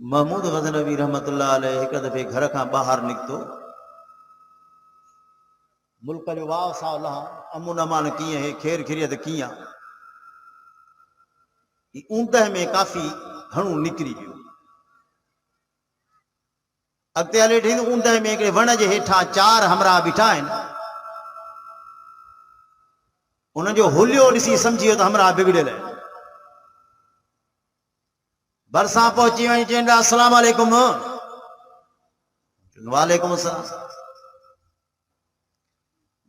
महमूद गज़नवी रहमतुल्लाह अलैह एक दफ़े घर का बाहर निकतो मुल्क जो वाह साह लहा अमन अमान कीअं है खेर खिरियत कीअं ऊंदह में काफ़ी घणो निकिरी वियो अॻिते हले ठी ऊंदह में हिकिड़े वण जे हेठां चार हमरा बीठा आहिनि उनजो हुलियो ॾिसी सम्झी वियो त हमरा बिगड़ियल आहिनि बरसां पहुची वञी चवनि था अस्सलाम वालेकुम वालेकुम अस्सलाम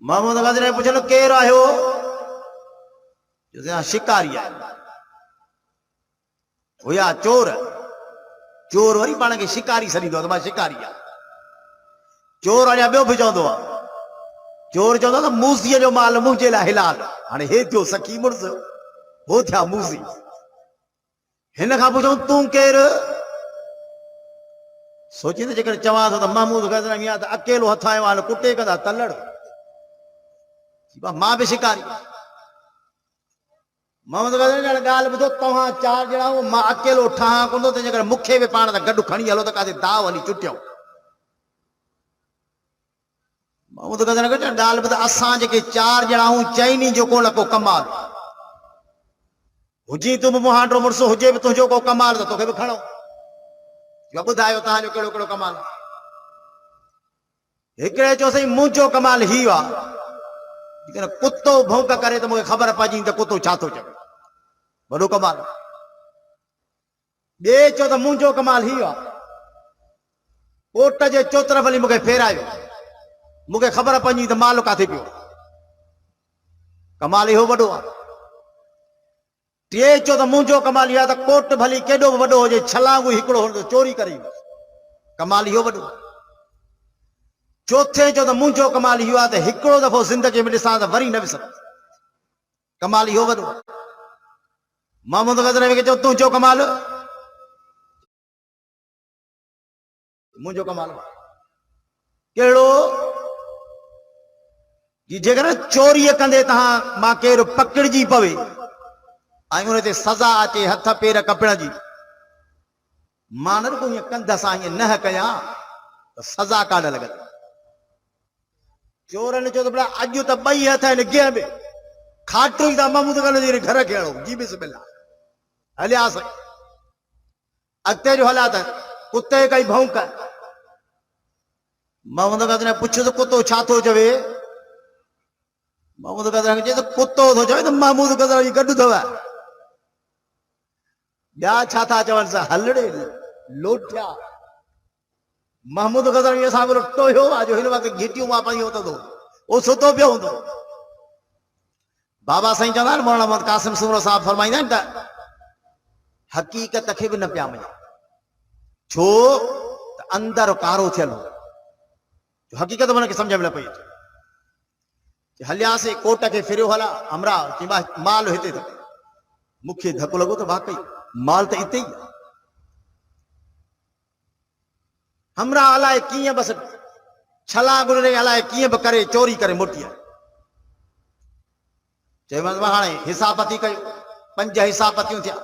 महमूद गज़नवी पुछलो केरु आहियो शिकारी आहे हुया चोर चोर वरी पाण खे शिकारी सॾींदो आहे त मां शिकारी आहियां चोर अञा ॿियो बि चवंदो आहे चोर चवंदो आहे त मूसीअ जो माल मुंहिंजे लाइ हिलाल हाणे हे थियो सखी मुड़ुस हो थिया मूसी हिन खां पुछूं तूं केरु सोचींदे जेकर चवां थो त महमूद गज़नवी आहे त अकेलो हथ आयो आहे कुटे कंदा तलड़ मां बि शिकारी महमूद गज़नवी ॻाल्हि ॿुधो तव्हां चार ॼणा मां अकेलो ठहां कोन थो त जेकर मूंखे बि पाण सां गॾु खणी हलो त काथे दाव हली चुटियो महमूद गज़नवी ॻाल्हि ॿुध असां जेके चार ॼणा आहियूं चइनी जो कोन को कमाल हुजी तूं बि मुहांडो मुड़ुस हुजे बि तुंहिंजो को कमाल त तोखे बि खणो ॿुधायो तव्हांजो कहिड़ो कहिड़ो कमाल हिकिड़े चयो साईं मुंहिंजो कमाल ही आहे कुतो भौंक करे त मूंखे ख़बर पइजी त कुतो छा थो चवे वॾो कमाल ॿिए चयो त मुंहिंजो कमाल ही आहे कोट जे चोतरफ हली मूंखे फेरायो मूंखे ख़बर पइजी त माल काथे पियो कमाल इहो वॾो आहे टे चयो त मुंहिंजो कमाल इहो आहे त कोट भली केॾो बि वॾो हुजे छलांगू हिकिड़ो हो चोरी करे कमाल इहो वॾो चौथे चयो त मुंहिंजो कमाल इहो आहे त हिकिड़ो दफ़ो ज़िंदगी में ॾिसां त वरी न विसर कमाल इहो वॾो महमूद गज़नवी खे चयो तुंहिंजो कमाल मुंहिंजो कमाल कहिड़ो जेकर चोरीअ कंदे तव्हां मां केरु पकड़जी पवे ऐं उन ते सज़ा अचे हथ पेर कपण जी मां न रुॻो ईअं कंध सां ईअं न कयां त सज़ा कान लॻंदी चोरनि चयो त भला अॼु त ॿई हथ आहिनि गिह में खाटो ई था महमूद गज़नवी घर खे हणो जी बिस्मिल्लाह हलियासीं अॻिते जो हलिया त कुते कई भौंक महमूद गज़नवी पुछियो त कुतो छा थो चवे महमूद गज़नवी चए त कुतो थो चवे त महमूद गज़नवी गॾु अथव ॿिया छा था चवनि सा हलड़े लोटिया महमूद गज़नवी सां बोलो टोयो आहे जो हिन वक़्तु घिटियूं मां पई होतो उहो सुतो पियो हूंदो बाबा साईं चवंदा आहिनि मौलाना मोहम्मद कासिम सूरो साहब फरमाईंदा आहिनि त हक़ीक़त खे बि न पिया मञनि छो त अंदरि कारो थियल हो हक़ीक़त हुनखे सम्झ में न पई अचे हलियासीं कोट खे फिरियो हला हमरा माल हिते त मूंखे धकु लॻो त वाकई माल त हिते ई हमरा अलाए कीअं बसि छला गुज़रे अलाए कीअं बि करे चोरी करे मोटी आहे चयोमांसि मां हाणे हिसाबती कयो 5 हिसाबतियूं थिया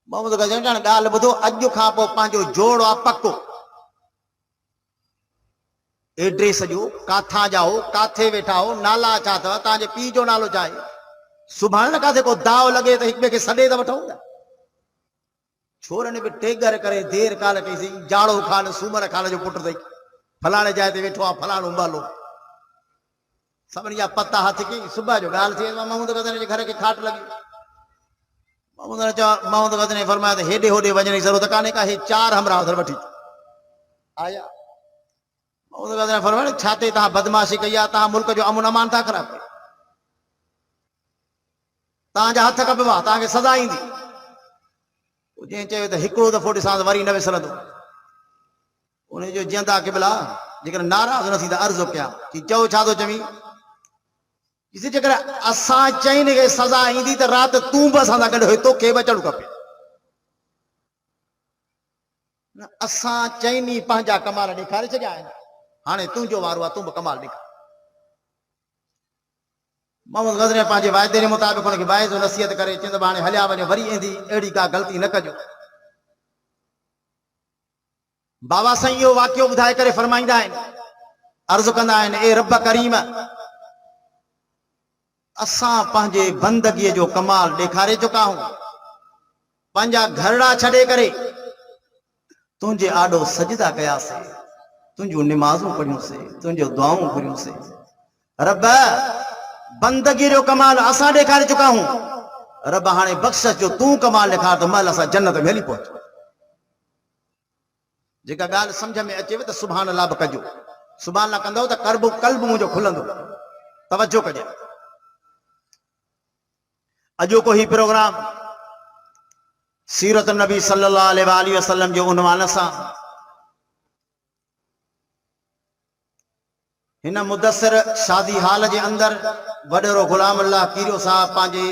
महमूद गज़नवी ॻाल्हि ॿुधो अॼु खां पोइ पंहिंजो जोड़ आहे पको एड्रेस जो काथां जा हो काथे वेठा हो नाला छा अथव तव्हांजे पीउ जो नालो छा आहे सुभाणे न काथे को दाव लॻे त हिक ॿिए खे सॾे त वठूं न छोरनि बि टेगर करे देर काल कईसीं जाड़ो खान सूमर खान जो पुटु अथई फलाणे जाइ ते वेठो आहे फलाणो उबालो सभिनी जा पता हथ कई सुबुह जो ॻाल्हि थी महमूद गज़नवी जे घर खे खाट लॻी महमूद गज़नवी फरमाया त हेॾे होॾे वञण जी ज़रूरत कान्हे का हे 4 हमरा उधर वठी आया महमूद गज़नवी फरमाया छा ते तव्हां बदमाशी कई आहे तव्हां मुल्क जो अमन अमान था ख़राब कयो तव्हांजा हथ कबा तव्हांखे सज़ा ईंदी जंहिं चयो त हिकिड़ो दफ़ो ॾिसां त वरी न विसरंदो उनजो जीअंदा क़िबला जेकर नाराज़ न थी त अर्ज़ु कयां की चओ छा थो चवीं जेकर असां चइनि खे सज़ा ईंदी त राति तूं बि असां सां गॾु हुई तोखे बि अचणु खपे असां चइनि पंहिंजा कमाल ॾेखारे छॾिया आहिनि हाणे तुंहिंजो वारो आहे तूं बि कमाल ॾेखार महमूद गज़नवी पंहिंजे वाइदे जे मुताबिक़ हुनखे वाइदो नसीहत करे चवंदो हाणे हलिया वञो वरी ईंदी अहिड़ी का ग़लती न कजो बाबा साईं इहो वाक़ियो ॿुधाए करे फरमाईंदा आहिनि, अर्ज़ु कंदा आहिनि, ए रब करीम, असां पंहिंजे बंदगीअ जो कमाल ॾेखारे चुका आहियूं। पंहिंजा घरड़ा छॾे करे तुंहिंजे आॾो सजदा कयासीं, तुंहिंजूं निमाज़ूं पढ़ियूंसीं, तुंहिंजूं दुआऊं घुरियूंसीं। रब बंदगीअ जो कमाल असां ॾेखारे चुका आहियूं। रब हाणे बख़्शिश जो तूं कमाल ॾेखार त महिल असां जन्नत में हली पहुचूं। जेका ॻाल्हि सम्झ में अचेव त सुभाणे अल्लाह बि कजो, सुभाणे अल्लाह कंदव त कल्ब मुंहिंजो खुलंदो। तवजो कजे। अॼोको ही प्रोग्राम सीरत नबी सल्लल्लाहु अलैहि वसल्लम जो उनवान सां हिन मुदस्सिर शादी हाल जे अंदर वॾेरो गुलाम अल्लाह कीरियो साहब पंहिंजे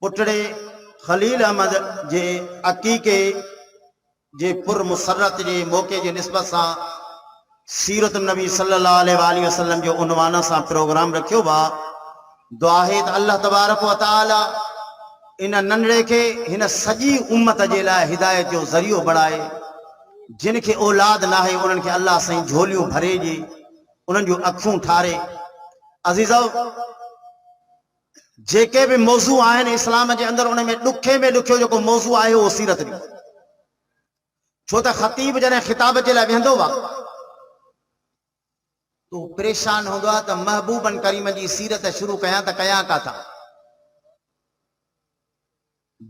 पुटड़े खलील अहमद जे अकीके जे पुर मुसरत जे मौक़े जे निस्बत सां सीरत नबी सल्लल्लाहु अलैहि वसल्लम जो उनवान सां प्रोग्राम रखियो बा। दुआ है त अल्लाह तबारक व तआला इन नंढड़े खे हिन सॼी उम्मत जे लाइ हिदायत जो ज़रियो बणाए। जिन खे औलाद न आहे उन्हनि खे अल्लाह साईं झोलियूं भरे ॾे, उन्हनि जूं अखियूं ठारे। अज़ीज़ो, जेके भी मौज़ू आहिनि इस्लाम जे अंदर, उन में ॾुखे में ॾुखियो जेको मौज़ू आहे उहो सीरत जो। छो त ख़तीब जॾहिं ख़िताब जे लाइ वेंदो आहे तो परेशान हूंदो आहे त महबूबन करीम जी सीरत शुरू कयां त कयां काथां।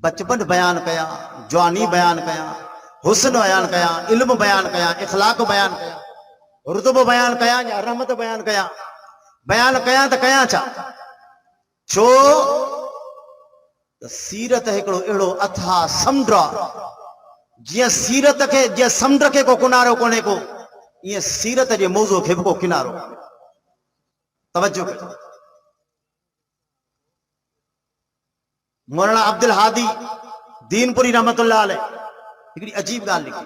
बचपन बयान कयां, जवानी बयान कयां, हुस्न बयान कयां, इल्म बयान कयां, इखलाक बयान कयां, रुतबो बयान कयां या रहमत बयान कयां त कयां छा? छो त सीरत हिकिड़ो अहिड़ो अथा समुंड आहे, जीअं सीरत खे, जीअं समुंड खे को किनारो कोन्हे को, ईअं सीरत जे मौज़ू खे बि को किनारो। तवज्जो कयो। मौलाना अब्दुल हादी दीनपुरी रहमतुल्लाह अलैह हिकिड़ी अजीब ॻाल्हि लिखी,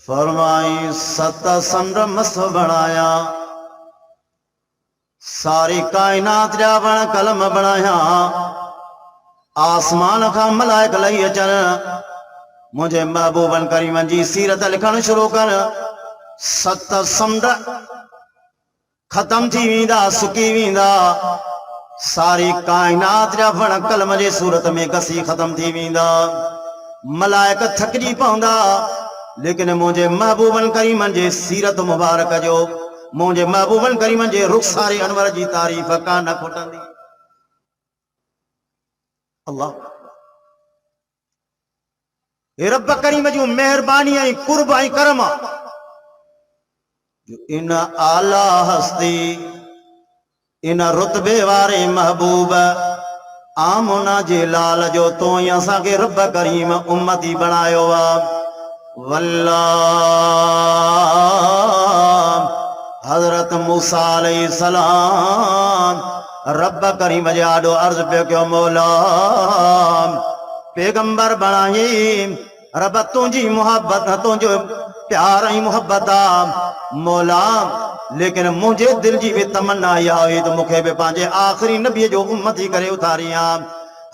फरमाई सत समुंड मस बणाया, सारी काइनात जा वण कलम बणाया, आसमान खां मलाइक लही अचनि, मुझे महबूबन करीमन जी सीरत लिखण शुरू कर। सत समुंड खत्म थी वेंदा, सुकी वेंदा, सारी काइनात जा वण कलम जे सूरत में घसी खत्म थी वेंदा, मलाइक थकजी पवंदा, लेकिन मुझे महबूबन करीमन जे सीरत मुबारक जो, मुझे महबूबन करीमन जे रुखसारे अनवर जी तारीफ़ का न खुटंदी। अल्लाह रब करीम जूं मेहरबानी ऐं कुर्ब ऐं करम जो इन आला हस्ती, इन रुतबे वारे महबूब आमना जे लाल जो तो ही असांखे रब करीम उम्मती बणायो आहे। वल्लाह हज़रत मूसा अलैहिस्सलाम रब करीम जे आॾो अर्ज़ पियो कयो, मौला पैगंबर बणाई, रब तुंहिंजी मोहब्बत, तुंहिंजो प्यार ऐं मोहब्बत आहे मौला, लेकिन मुंहिंजे दिल जी भी तमन्ना इहा हुई त मूंखे बि पंहिंजे आख़िरी नबीअ जो उम्मती करे उतारियां।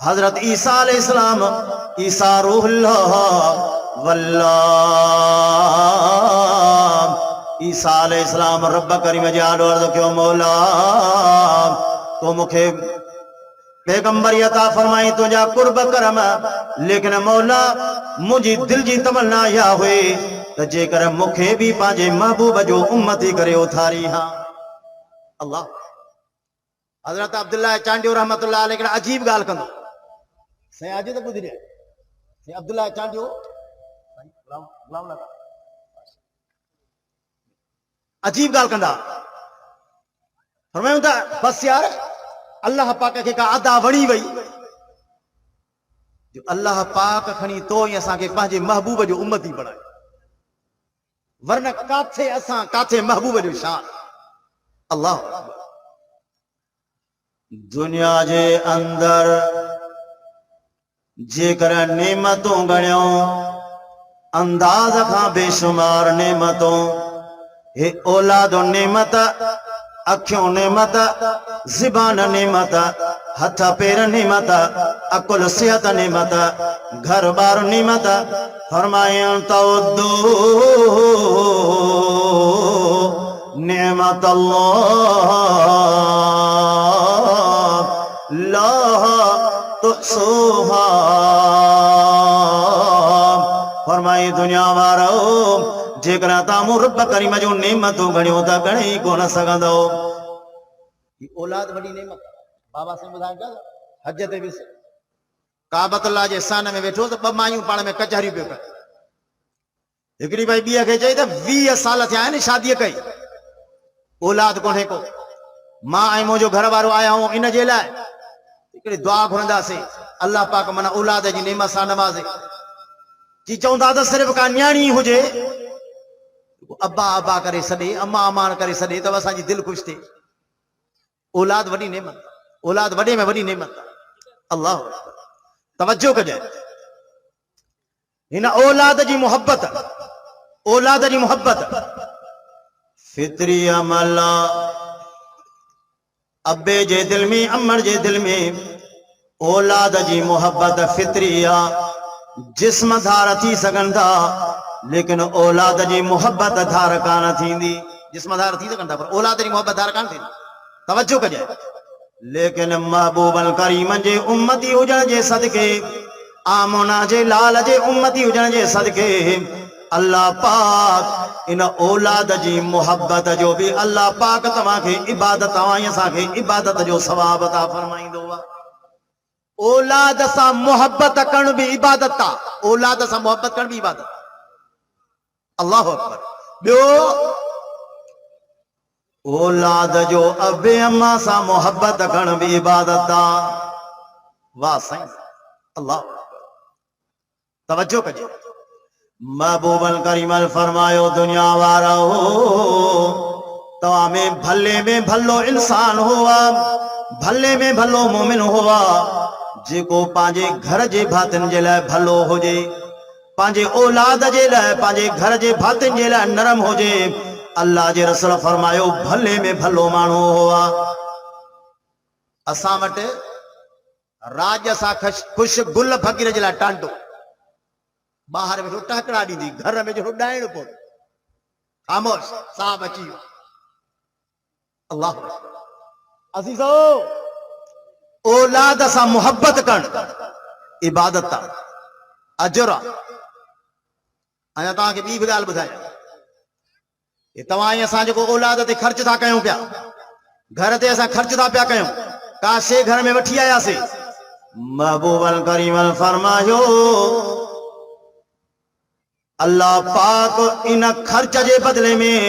हज़रत ईसा अलैहिस्सलाम, ईसा रूहुल्लाह, वल्लाह ईसा अलैहिस्सलाम रब करीम जे आॾो अर्ज़ कयो, मौला तो मूंखे पैगंबरी अता फरमाई, तुंहिंजा कुर्ब करम, लेकिन मौला मुंहिंजी दिल जी तमन्ना इहा हुई त जेकर मूंखे बि पंहिंजे महबूब जो उम्मती करे उथारी हा। अल्लाह हज़रत अब्दुल्लाह चांडियो रहमतुल्लाह अलैह हिकिड़ा अजीब ॻाल्हि कंदो, साईं अॼु त ॿुधी रहिया, साईं अब्दुल्लाह चांडियो अजीब ॻाल्हि कंदा, फरमायूं था बस यार अल्लाह पाक खे का अदा वणी वई जो अल्लाह पाक खणी तो ही असांखे पंहिंजे महबूब जो उम्मती बणायो, वरना काथे असां काथे महबूब जो शान। अल्लाह दुनिया जे अंदर जेकर नेमतूं गणियो अंदाज खां बेशुमार नेमतूं, हे औलाद नेमत, अखियों नेमत, ज़बान नेमत, हथ पैर नेमत, अकुल सेहत नेमत, घर बार नेमत। फरमाए तवद्दू नेमत अल्लाह ला तुहसूहा। फरमाए दुनिया वारो जेकर तामू रब करीम जो नेमतूं गणियो त गणे ई कोन सघंदो। औलाद वॾी नेमत। बाबा साईं ॿुधाइनि पिया हज ते विस काबतुल्लाह जे सान में वेठो त ॿ मायूं पाण में कचहरियूं पियो कनि। हिकिड़ी भाई ॿीअ खे चई त 20 साल थिया आहिनि शादीअ कई, औलाद कोन्हे को। मां ऐं मुंहिंजो घर वारो आया आहियूं इन जे लाइ हिकिड़ी दुआ घुरंदासीं, अल्लाह पाक माना औलाद जी नेमत सां नवाज़े। जी चवंदा त सिर्फ़ का न्याणी हुजे, अब्बा अब्बा करे सॾे, अम्मा अम्मा करे सॾे त असांजी दिलि ख़ुशि थिए। औलाद वॾी नेमत, औलाद वॾे में वॾी नेमत। अल्लाह तवज्जो कजे, हिन औलाद जी मोहब्बत, औलाद जी मोहब्बत फितरी अमल। अब्बे जे दिल में अम्मड़ जे दिल में औलाद जी मोहब्बत फितरी आ। जिस्म धार थी सघनि था लेकिन औलाद जी मोहब्बत धार कान थींदी। जिस्म धार थी सघनि था पर औलाद जी मोहब्बत धार कान थींदी। तवज्जो कजे। लेकिन महबूबल करीम जे उम्मती हुजण जे सदके, आमोना जे लाल जे उम्मती हुजण जे सदके अल्लाह पाक इन औलाद जी मोहब्बत जो भी अल्लाह पाक तव्हांखे इबादत ऐं असांखे इबादत जो सवाब अता फरमाईंदो आहे। औलाद सां मोहब्बत करण भी इबादत आहे। औलाद सां मोहब्बत करण भी इबादत। अल्लाह अकबर। ॿियो औलाद जो अबे अम्मा सां मोहब्बत करण भी इबादत आहे। वाह साईं, अल्लाह तवज्जो कजे। महबूबल करीमल फरमायो दुनिया वारो तव्हां में भलो इंसान हुआ, भले में भलो मोमिन हुआ जेको पंहिंजे घर जे भातिन जे लाइ भलो हुजे, पंहिंजे औलाद जे लाइ, पंहिंजे घर जे भातिन जे लाइ नरम हुजे। अल्लाह जे रसूल फरमायो भले में भलो माण्हू हुआ। असां वटि राज सां ख़ुश गुल फ़कीर जे लाइ टांडो, ॿाहिरि वेठो टहकड़ा ॾींदी, घर में जो ॾाइण पोइ ख़ामोश साहब अची वियो। अल्लाह अज़ीज़ो, औलाद सां मोहब्बत करण इबादत आहे, अजर आहे। अञा तव्हांखे ॿी बि ॻाल्हि ॿुधायां, तव्हां ऐं असां जेको औलाद ते ख़र्च था कयूं पिया, घर ते असां ख़र्च था पिया कयूं, का शइ घर में वठी आयासीं, महबूबल करीमल फरमायो अल्लाह पाक इन ख़र्च जे बदले में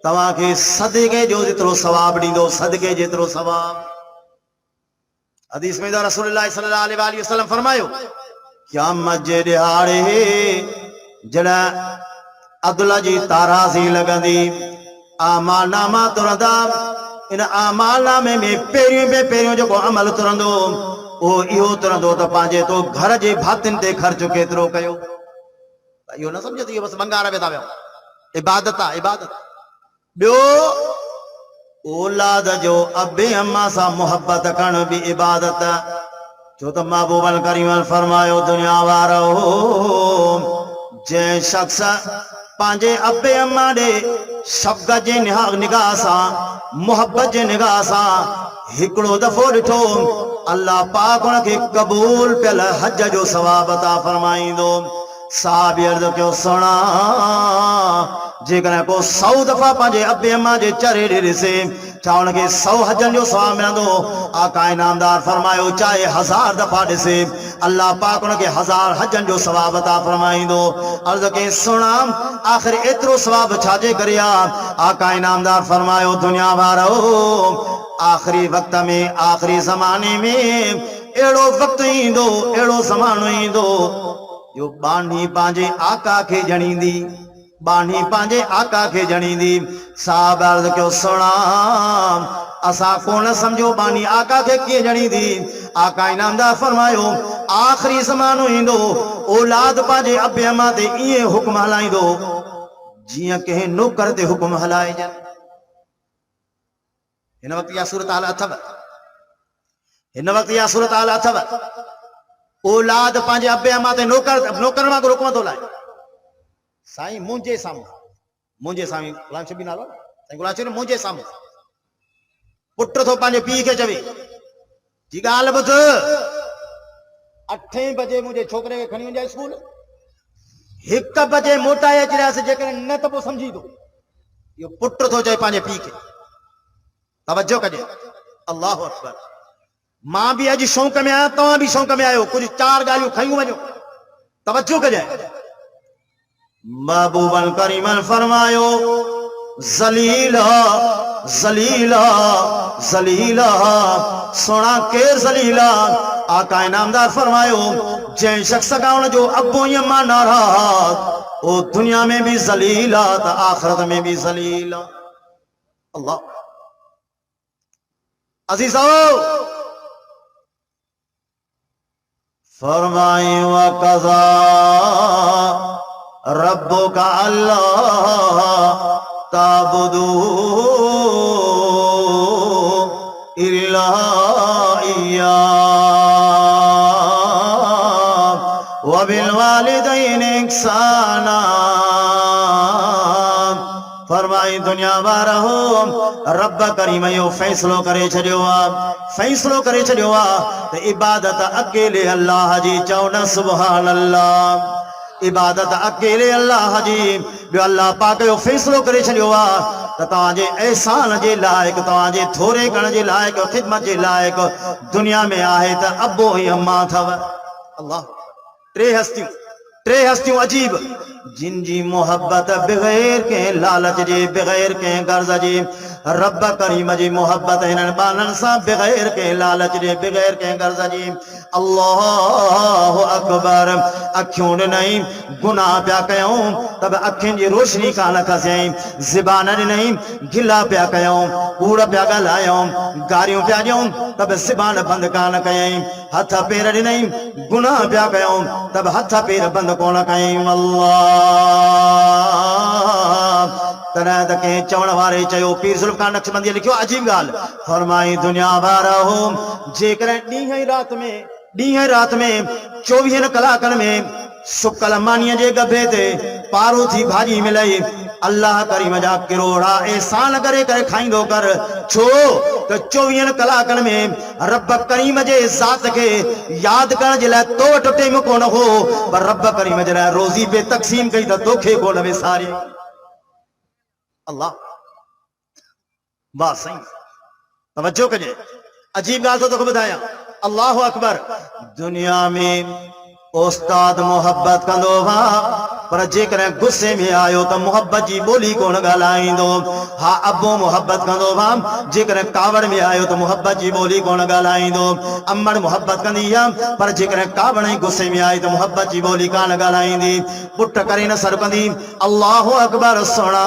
तव्हांखे सदके जो जेतिरो सवाब ॾींदो, सदके जेतिरो सवाब। हदीस में रसूलुल्लाह सल्लल्लाहु अलैहि वसल्लम फरमायो क़यामत जे ॾिहाड़े जॾहिं अदल जी ताराज़ी लॻंदी, आमाल नामा तुरंदा, इन आमाल नामे में पहिरियों जेको अमल तुरंदो उहो इहो तुरंदो त पंहिंजे तो घर जे भातिन ते ख़र्च केतिरो कयो। इहो न सम्झो त इहो बसि भंगार में था वियो, इबादत आहे, इबादत। ॿियो औलाद जो अबे अम्मा सां मोहब्बत करण भी इबादत। छो त महबूबल करीमल फरमायो दुनिया वारो जंहिं शख्स पंहिंजे अबे अम्मा ॾे शफ़क़त जे निगाह सां, मोहब्बत जे निगाह सां हिकिड़ो दफ़ो ॾिठो, अल्लाह पाक उनखे क़बूल पियल हज जो सवाब अता फरमाईंदो। साहब अर्ज़ कयो सुणा, जेकॾहिं को 100 दफ़ा पंहिंजे अबे अम्मा जे चेहरे ॾे ॾिसे छा उनखे 100 हजनि जो सवाब मिलंदो? आका इनामदार फरमायो चाहे 1000 दफ़ा ॾिसे अल्लाह पाक उनखे 1000 हजनि जो सवाब अता फरमाईंदो। अर्ज़ कई सुणा आख़िर एतिरो सवाब छाजे करे आहे? आका इनामदार फरमायो दुनिया वारो आख़िरी वक़्त में, आख़िरी ज़माने में अहिड़ो वक़्तु ईंदो, अहिड़ो ज़मानो ईंदो जो बानी पंहिंजे आका खे ॼणींदी, बानी पंहिंजे आका खे ॼणींदी। साहब अर्ज़ कयो सुणा असां कोन सम्झो बानी आका खे कीअं ॼणींदी? आका इनामदार फरमायो आख़िरी ज़मानो ईंदो औलाद पंहिंजे अबे अम्मा ते ईअं हुक्म हलाईंदो जीअं कंहिं नौकर ते हुक्म हलाइजनि। हिन वक़्तु इहा सूरत हाल अथव। इन वक्त या सूरत हाल अथव औलाद पंहिंजे अबे अमा ते नौकर वांगुरु हुकुम थो लाए। साईं मुंहिंजे साम्हूं गुलाम शबी नालो साईं गुलाम शबी मुंहिंजे साम्हूं पुट थो पंहिंजे पीउ खे चवे जी ॻाल्हि ॿुध 8 बजे मुंहिंजे छोकिरे खे खणी वञे स्कूल 1 बजे मोटाए अची रहियासीं जेकॾहिं न त पोइ सम्झी थो इहो पुट थो चए पंहिंजे पीउ खे। तवजो कजे अल्लाहु अकबर। मां भी अज शौक़ में आया तव्हां भी शौक़ में आयो कुछ 4 ॻाल्हियूं खयूं वञो। तवज्जो कजे महबूबन करीमन फरमायो ज़लीला ज़लीला ज़लीला सोना केर ज़लीला आका इनामदार फरमायो जंहिं शख्स का उन जो अबो या मां नाराज़ ओ दुनिया में भी ज़लीला त आखिरत में भी ज़लीला। अल्लाह अजीजो फरमाए वक़ज़ा रब्बुका अल्लाह ताबुदू इल्ला इय्या व बिल वालिदैनि इहसाना। फरमाई दुनिया वारो रब करीम यो फैसलो करे छड़ियो आ त इबादत अकेले अल्लाह जी चओ न सुभान अल्लाह। इबादत अकेले अल्लाह जी बि अल्लाह पाक जो फैसलो करे छड़ियो आ त तव्हांजे एहसान जे लाइक़ तव्हांजे थोरे करण जे लाइक़ खिदमत जे लाइक़ दुनिया में आहे त अबो ऐं अम्मा अथव। अल्लाह टे हस्तियों अजीब जिन जी मोहब्बत बगैर के लालच जे बगैर के गर्ज जी रब करीम जी मोहब्बत हिननि बाननि सां बगैर के लालच जे बगैर के गर्ज जी। अल्लाहु अकबर। अखियूं ॾिनई गुनाह पिया कयूं तब अखियुनि जी रोशनी कान खसियईं। ज़बान ॾिनई गिला पिया कयूं कूड़ पिया ॻाल्हायूं गारियूं पिया ॾियूं तब ज़बान बंदि कान कयईं। हथ पेर ॾिनई गुनाह पिया कयूं तब हथ पेर बंदि कोन कयईं। तॾहिं त कंहिं चवण वारे चयो पीर ज़ुल्फ़कार नक्शबंदी लिखियो अजीब ॻाल्हि फरमाई दुनिया वारो जेकॾहिं ॾींहं राति में 24 कलाकनि में सुकल मानीअ जे गभे ते पारो थी भाॼी मिलई अल्लाह करीम जा किरोड़ा एहसान करे करे खाईंदो कर छो त 24 कलाकनि में रब करीम जे ज़ात खे यादि करण जे लाइ तो वटि टेम कोन हो पर रब करीम जे लाइ रोज़ी पे तक़सीम कई त तोखे कोन विसारी। अल्लाह वाह साईं तवज्जो कजे अजीब ॻाल्हि तो तोखे ॿुधायां। अल्लाहु अकबर। दुनिया में उस्ताद मोहब्बत कंदो वा पर जेकॾहिं गुस्से में आयो त मोहब्बत जी ॿोली कोन ॻाल्हाईंदो। हा अबो मोहब्बत कंदो वा जेकॾहिं कावड़ में आयो त मोहब्बत जी ॿोली कोन ॻाल्हाईंदो। अम्मड़ मोहब्बत कंदी आहे पर जेकॾहिं कावड़ ई गुस्से में आई त मोहब्बत जी ॿोली कान ॻाल्हाईंदी। पुट करे न सरकंदी। अल्लाहु अकबर। सुणा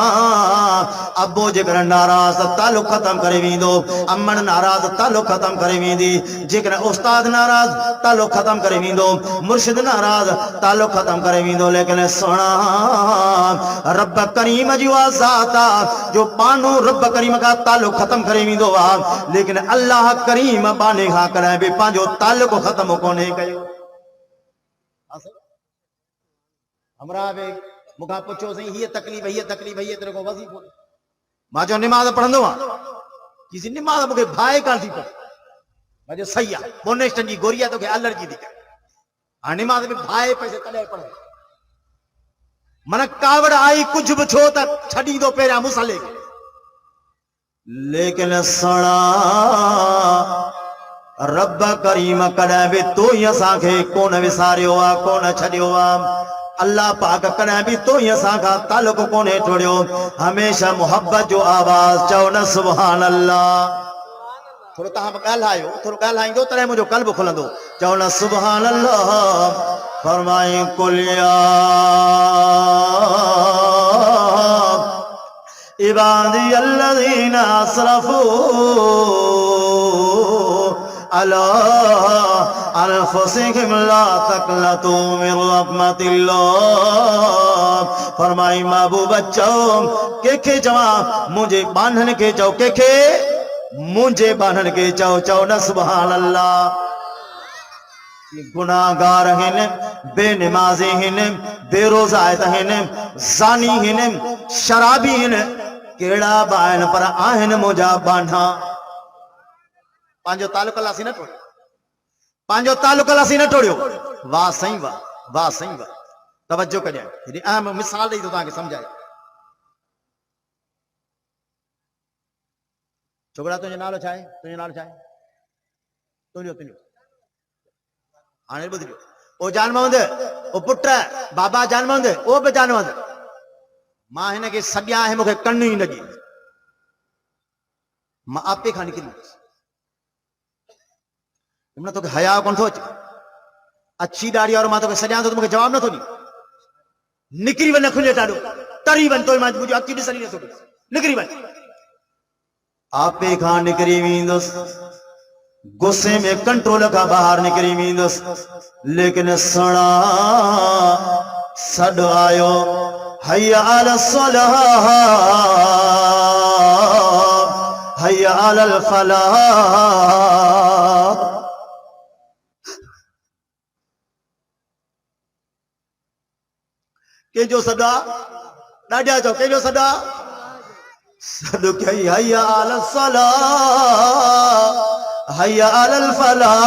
अबो जेकॾहिं नाराज़ त तालुक ख़तम करे वेंदो। अम्मड़ नाराज़ तालुक ख़तम करे वेंदी। जेकॾहिं उस्ताद नाराज़ तालुक ख़तम करे वेंदो। मुर्शिद नाराज तालुक ख़त्म करे वेंदो। लेकिन सुणा रब करीम जी उहा ज़ात आहे जो पानो रब करीम खां तालुक ख़त्म करे वेंदो आहे लेकिन अल्लाह करीम बाने खां कॾहिं बि पंहिंजो तालुक ख़त्म कोन्हे कयो। हमरा बि मूंखां पुछो साईं हीअ तकलीफ़ हीअ तेरे को वज़ीफ़ो मां चयो निमाज़ पढ़ंदो आहियां किसी निमाज़ मूंखे भाए कान थी पए मां चयो सही आहे मोनेस्टन जी गोरी आहे तोखे एलर्जी थी करे हाँ निमाज़ में भाए पैसे तॾहिं पढ़े मन कावड़ आई कुछ भी छो त छड़ी दो पहिरियां मुसले के। लेकिन सणा रब करीम कॾहिं बि तो ही असांखे कोन विसारियो आहे कोन छॾियो आहे। अल्लाह पाक कॾहिं बि तो ही असां खां तालुक कोन्हे टोड़ियो। हमेशह मोहब्बत जो आवाज़ चओ न सुभान अल्लाह। थोड़ो तव्हां ॻाल्हायो थोड़ो ॻाल्हाईंदो तॾहिं मुंहिंजो क़ल्ब खुलंदो। चओ न सुभान अल्लाह। फरमाए कुल या इबादी अल्लज़ीना असरफू अला अनफुसिहिम ला तक़नतू मिन रहमतिल्लाह। फरमाई महबूब चओ कंहिंखे चवां मुंहिंजे बाननि खे चओ कंहिंखे मुझे बानन के चओ चओ न सुभान अल्लाह। गुनाहगार हिन, बेनमाज़ी हिन, बेरोज़ायत हिन, ज़ानी हिन, शराबी हिन, केड़ा बाइन पर आहिन मुझा बाना। पांजो तालुक लासी न टोड़ियो, पांजो तालुक लासी न टोड़ियो। वाह सही वाह, वाह सही वाह। तवज्जो करियो, हेॾी अहम मिसाल ॾेई तो तव्हांखे समझाए। छोकरा तुंहिंजो नालो छा आहे? तुंहिंजो नालो छा आहे? तुंहिंजो तुंहिंजो हाणे ॿुधिजो। ओ जान मोहम्मद, ओ पुट बाबा जान मोहम्मद, ओ बि जान मोहम्मद, मां हिन खे सॼा आहे, मूंखे कन ई लॻी, मां आपे खां निकिरी वियुसि। हिन तोखे हया कोन थो अचे? अछी ॾाढ़ी वारो मां तोखे सॼा थो त मूंखे जवाब नथो ॾी? निकिरी वञ, खुले ॾाढो तरी वञ, तो मां मुंहिंजो अखी ॾिसणी नथो, निकिरी वञ। आपे खां निकिरी वेंदुसि, गुस्से में कंट्रोल का बाहर निकली वींदुस, लेकिन सुना सॾु आयो हय्या अला सलाह हय्या अलल फलाह। कंहिंजो सॾा ॾाढा चओ, कंहिंजो सॾा सॾु कई हय्या अला सलाह हय्या अलल फलाह।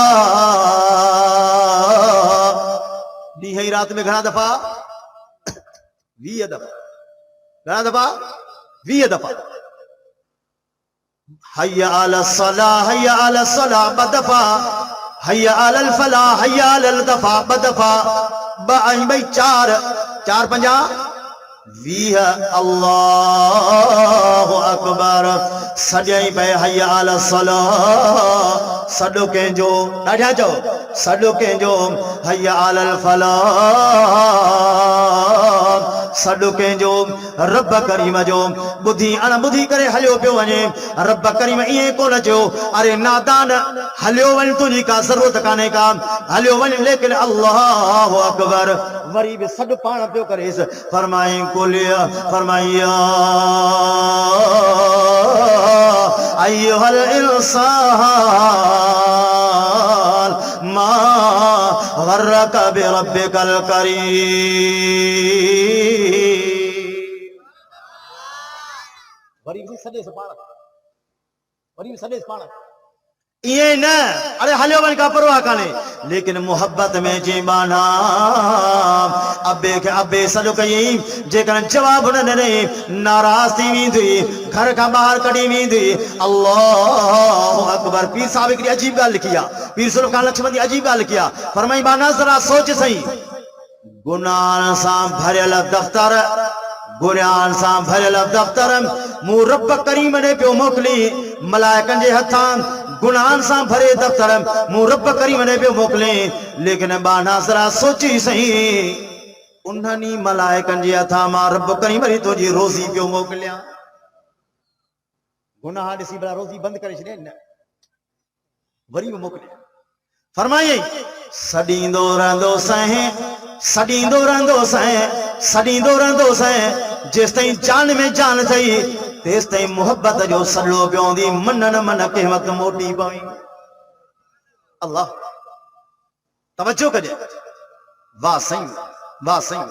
ॾींहं ई रात में घणा दफ़ा? 20 दफ़ा। घणा दफ़ा? 20 दफ़ा। हय्या अला सलाह हय्या अला सलाह 2 दफ़ा, हय्या अलल फलाह हय्या अलल दफ़ा 2 दफ़ा, 2 ऐं 2 4, 4 पंजा 20। अल्लाहु अकबर। सॼई पे हय्या अला सलाह, सॾो कंहिंजो ॾाढा चओ, सॾो कंहिंजो हय्या अलल फलाह, सॾो कंहिंजो रब करीम जो। ॿुधी अणॿुधी करे हलियो पियो वञे। रब करीम ईअं कोन चयो अरे नादान हलियो वञ, तुंहिंजी का ज़रूरत कान्हे का, हलियो वञ, लेकिन अल्लाहु अकबर वरी बि सॾु पाण पियो करेसि। फरमाई कुलिया, फरमाइया अय्युहल इंसान मा गर्रक बिरब्बिकल करीम। वरी भी सॾेसि पाण, वरी भी सॾेसि पाण। ईअं न अरे हलियो वञ, का परवाह कान्हे, लेकिन मोहब्बत में जी बाना अबे खे अबे सॾु कयईं। जेकॾहिं जवाब न ॾिनई नाराज़ थी वेंदी, घर खां ॿाहिरि कढी वेंदी। अल्लाहु अकबर। पीर साहिब हिकिड़ी अजीब ॻाल्हि लिखी आहे, पीर सुल्तान खान लखपति अजीब ॻाल्हि लिखी आहे। फरमाई बाना ज़रा सोच सही, गुनाहनि सां भरियल दफ़्तर, गुनाहनि सां भरियल दफ़्तर मूं रब करीम ॾे पियो मोकिली, मलाइकनि जे हथां गुनाहनि सां भरे दफ़्तर मूं रब करीम ॾे पियो मोकिले। लेकिन बाना ज़रा सोची सही, उन्हनि मलाइकनि जे हथां मां रब करीम वरी तुंहिंजी रोज़ी पियो मोकिलियां। गुनाह ॾिसी भला रोज़ी बंदि करे छॾे न, वरी बि मोकिलियां। फरमाई सॾींदो रहंदो साईं, सॾींदो रहंदो साईं, सॾींदो रहंदो साईं, जेसिताईं जान में जान अथई तेसिताईं मोहब्बत जो सॾो पियो। मन न मन कंहिं वक़्तु मोटी पई। अल्लाह तवज्जो कजे। वाह साईं, वाह साईं।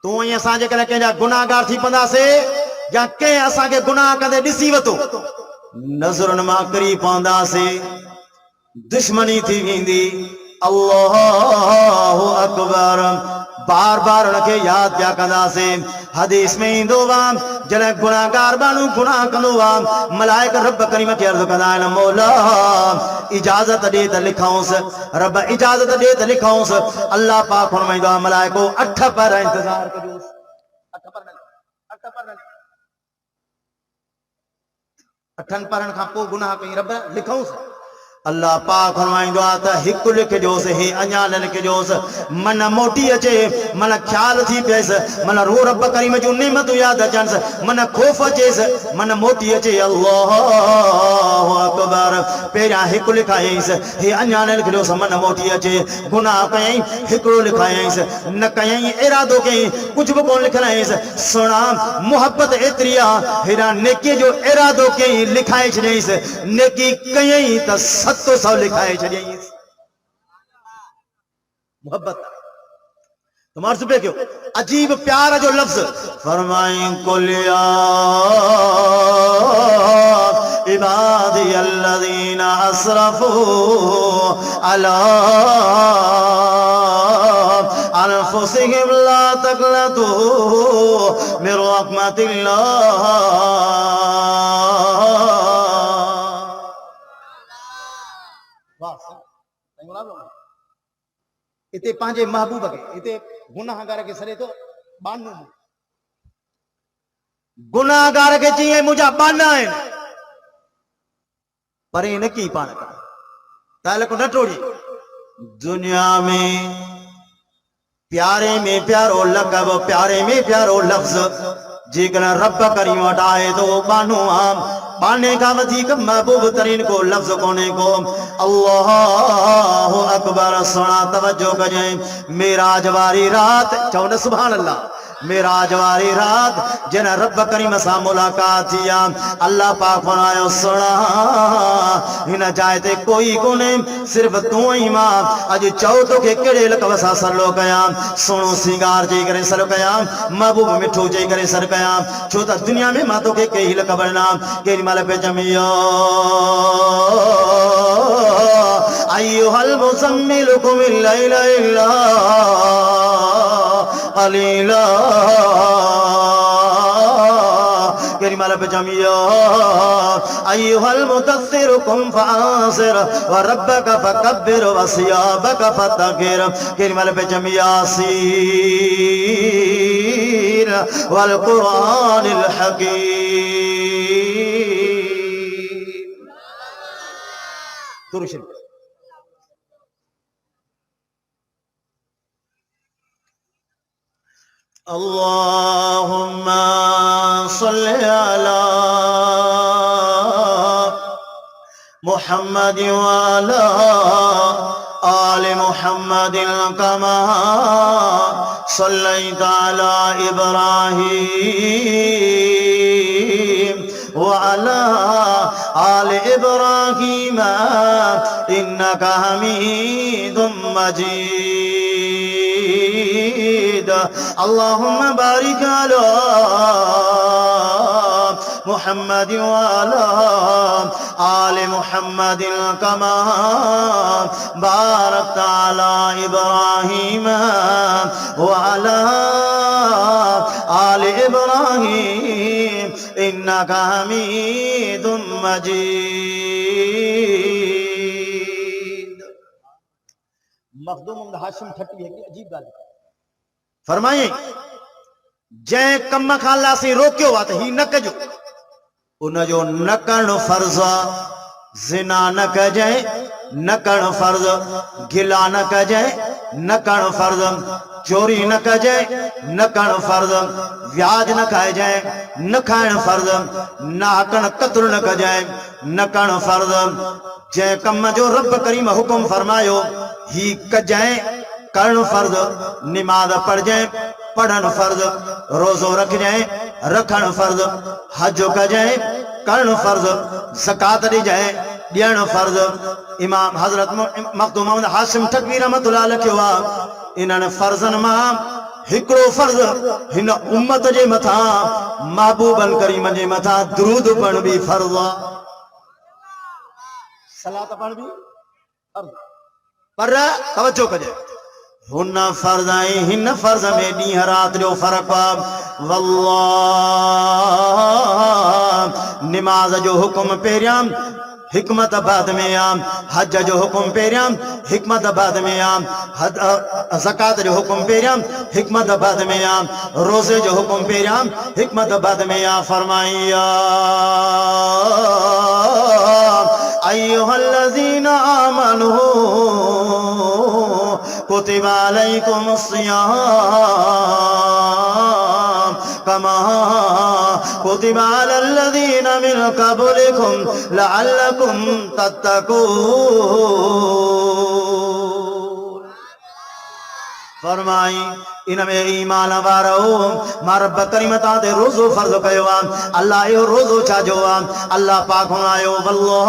तूं ऐं असां जेकॾहिं कंहिंजा गुनाहगार थी पवंदासीं या कंहिं असांखे गुनाह कंदे ॾिसी वरितो, नज़रुनि मां किरी पवंदासीं, दुश्मनी थी वेंदी। अल्लाहु अकबर। बार बार उनखे यादि पिया कंदासीं। हदीस में ईंदो आहे जॾहिं गुनाहगार माण्हू गुनाह कंदो आहे, मलाइक रब करीम खे अर्ज़ु कंदा आहिनि मौला इजाज़त ॾे त लिखऊंसि, रब इजाज़त ॾे त लिखऊंसि। अल्लाह पाक फरमाईंदो आहे मलाइको 8 पर इंतज़ार कजोसि। 8 पर 8 परनि खां पोइ गुनाह कई रब लिखऊंसि। अल्लाह पाक फरमाइंदो आहे त हिकु लिखजोसि हे अञा न लिखजोसि मन मोटी अचे मन ख्याल थी पियसि मन रो रब करीम जूं नेमतूं यादि अचनिसि मन खौफ़ अचेसि मन मोटी अचे अल्लाहु अकबर पहिरियां हिकु लिखायईंसि हे अञा न लिखजोसि मन मोटी अचे गुनाह कयईं हिकिड़ो लिखायईंसि न कयईं इरादो कयईं कुझु बि कोन लिखायईंसि सुणा मुहबत एतिरी आहे हेॾां नेकीअ जो इरादो कयईं लिखाए छॾियईंसि नेकी कयईं त 700 लिखाए छॾियईं मोहब्बत तुम्हारे सुबह क्यों अजीब प्यार जो लफ्ज फरमाई कुलिया इबादी अल्लज़ीना असरफू अला अनफुसिहिम ला तक़नतू मिन रहमतिल्लाह इते पांजे महबूब के इते गुनाहगार के सरे तो बानू गुनाहगार के चई मुझा बाना आहिनि पर इन की पाण ताल को न टोड़ी दुनिया में प्यारे में प्यारो लक़ब प्यारे में प्यारो लफ्ज जेकर रब करीम वटि आहे तो बानो आहे बाने का वधीक महबूब तरीन को लफ्ज कोने को अल्लाहु अकबर सुना तवज्जो कजें मेराज वारी रात चओ न सुभान अल्लाह मेराज वारी रात जन रब करीम सां मुलाकात थी अल्लाह पाक फरमायो सुना हिन जाइ ते कोई कोने सिर्फ तू ही मां अज चओ तोखे कहिड़े लक़ब सां सलो कयां सोनो सिंगार चई करे सलो कयां महबूब मिठो चई करे सर कयां छो त दुनिया में मां तोखे कई लक़ब ॾिना केॾी महिल पे जमियो अय्युहल मुज़म्मिल कुमिल लैला इल्ला क़लीला केरी माला पे जमिया अय्युहल मुदस्सिर कुम फासिर व रब्बक फकब्बिर व सियाबक फतगिर केरी माला पे जमिया सीर वल कुरानिल हकीम तुरशिल अल्लाहुम्मा सल्लि अला मुहम्मद व अला आले मुहम्मद कमा सल्लैता अला इब्राहीम व अला आले इब्राहीम इन्नका हमीदुम मजीद अल्लाहुम्मा बारिक अला मुहम्मद व अला आले मुहम्मद कमा बारकता अला इब्राहीम व अला आले इब्राहीम इन्नका हमीदुम मजीद मखदूम हाशिम ठट्टी है कि अजीब गाल फरमाए जै कम खां अल्लाह से रोकियो आहे त ही न कजो उन जो न करणु फर्ज़ आहे ज़िना न कजांइ न करणु फर्ज़ गिला न कजांइ न करणु फर्ज़ चोरी न कजांइ न करणु फर्ज़ व्याज न खाइजांइ न खाइणु फर्ज़ नाहकण क़त्ल न कजांइ न करणु फर्ज़ जंहिं कम जो रब करीम हुकुम फरमायो ही कजांइ करणु फर्ज़ निमाज़ पढ़जांइ पढ़न फर्ज रोजो रखजांइ रखण फर्ज हज कजांइ करण फर्ज ज़कात ॾिजांइ ॾियण फर्ज इमाम हज़रत मखदूम मोहम्मद हाशिम ठकवी रहमतुल्लाह लिखियो आहे इन्हनि फर्ज़नि मां हिकिड़ो फर्ज हिन उम्मत जे मथां महबूबन करीम जे मथां दुरूद पढ़ण बि फर्ज आहे सलात पढ़ण बि फर्ज पर तवज्जो कजे हुन फर्ज हिन फर्ज में ॾींहं रात जो फर्क़ वल्लाह निमाज जो हुकुम पहिरियां हिकमत बाद में आम हज जो हुकुम पहिरियां हिकमत बाद में आम ज़कात जो हुकुम पहिरियां हिकमत बाद में आम रोज़े जो हुकुम पहिरियां हिकमत बाद में आ फरमाइया अय्युहल्लज़ीना आमनू कुतिबा अलैकुमुस्सियाम कमा कुतिबा अलल्लज़ीना मिन क़ब्लिकुम लअल्लकुम तत्तकून। फरमाई इनमें ईमान वारो मां रब करीम ता ते रोज़ो फर्ज कयो अल्लाह यो रोज़ो छाजो अल्लाह पाक आयो वल्लाह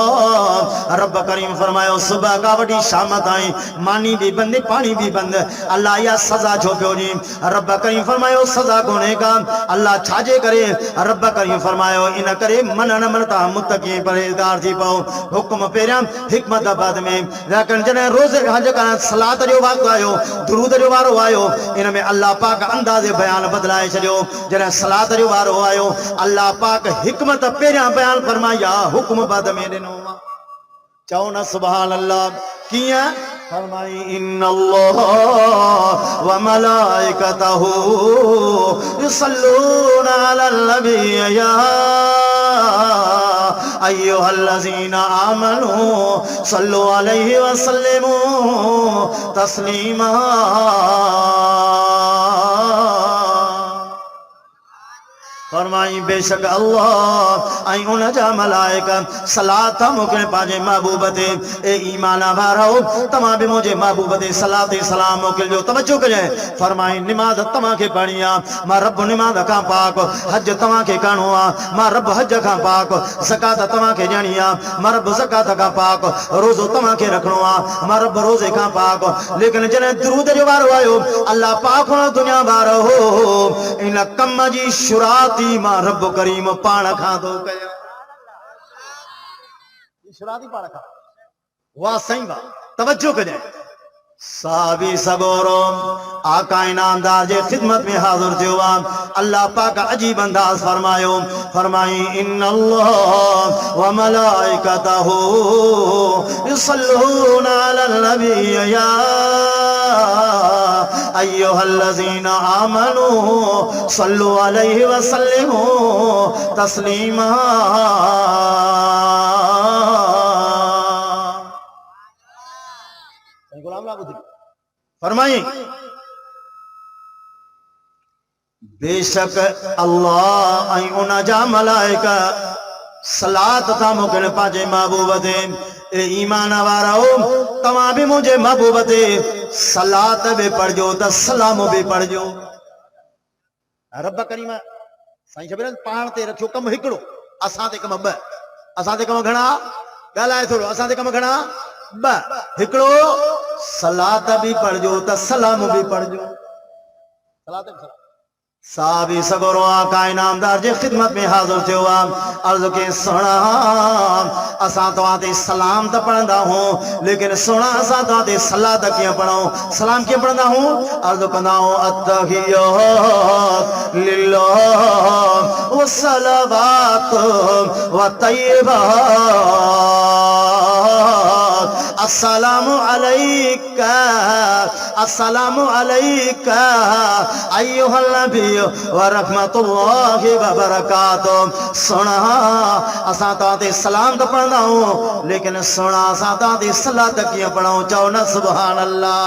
रब करीम फरमायो सुबह का वठी शाम ताईं मानी भी बंद पानी भी बंद अल्लाह या सजा छो पियो जी रब करीम फरमायो सजा कोने का अल्लाह छाजे करे रब करीम फरमायो इन करे मन न मन ता मुत्तकी परहेज़गार थी पओ हुक्म पेरियां हिकमत बाद में लेकिन जने रोज़े हज करण सलात जो वक्त आयो दुरूद जो वारो आयो इन में अल्लाह पाक अंदाज़े बयान बदलाए छो जने सलात जो वारो आयो अल्लाह पाक हिकमत पेरियां बयान फरमाया हुक्म बाद में दिनो चओ न सुभान अल्लाह किया फरमाई इन्नल्लाह व मलाइकतहू युसल्लूना अलल नबी या अय्युहल्लज़ीना आमनू सल्लु अलैहि व सल्लिमू तस्लीमा। फरमाई बेशक अल्लाह आई उन जा मलाइका सलात मोकिले पाजे महबूब ते ए ईमान वारो तमा भी मुझे महबूब ते सलात सलाम मोकिल जो तवज्जो कजे फरमाई नमाज तमा के पढ़िया मां रब नमाज का पाक हज तमा के करणो मां रब हज का पाक ज़कात तमा के ॾियणी मां रब ज़कात का पाक रोज़ो तमा के रखणो मां रब रोज़े का पाक लेकिन जने दुरूद जो वारो आयो अल्लाह पाक दुनिया वारो इन कम जी शुरात मां रब करीम पाण खां थो कया शुराती पाण खां वाह सही वाह तवज्जो कजे साबी सगोरो आका इनामदार जे खिदमत में हाजिर थियो अल्लाह पाक अजीब अंदाज फरमायो फरमाई इन्नल्लाह व मलाइकतहू युसल्लूना अलल नबी या अय्युहल्लज़ीना आमनू सल्लु अलैहि व सल्लिमू तस्लीमा। फरमाई बेशक अल्लाह आई उन जा मलाइका सलात था मोकिल पाजे महबूब ते ए ईमान वारो तमा भी मुझे महबूब ते सलात भी पढ़जो त सलाम भी पढ़जो रब करीम साईं जबरन पाण ते रखियो कम हिकड़ो असां ते कम ब असां ते कम घणा ॻाल्हाए थोरो असां ते कम घणा ब हिकड़ो सलात भी पढ़जो त सलाम भी पढ़जो सलात साबी सगोरो आका इनामदार जे खिदमत में हाजिर थियो अर्ज के सोना असां तवां ते सलाम त पढ़ंदा हूं लेकिन सोना असां तवां ते सलात कीअं पढ़ूं सलाम कीअं पढ़ंदा हूं अर्ज कंदा हूं अत्तहियात लिल्लाह व सलावात व तय्यबात अस्सलामु अलैका अय्युहल नबी व रहमतुल्लाहि व बरकातुहू। सुना असां तव्हां ते सलाम त पढ़ंदा आहियूं लेकिन सुना असां तव्हां ते सलात कीअं पढ़ूं चओ न सुभान अल्लाह।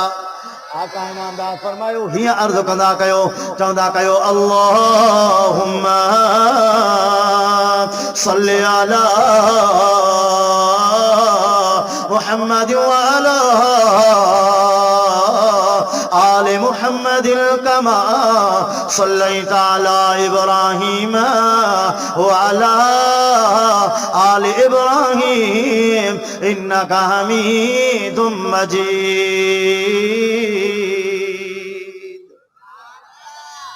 आका इनामदार फरमायो हीअं अर्ज़ कंदा कयो चवंदा कयो अल्लाहुम्मा सल्ली अला मुहम्मद व अला आले मुहम्मद कमा सल्लैता अला इब्राहीम व अला आले इब्राहीम इन्नका हमीदुम मजीद।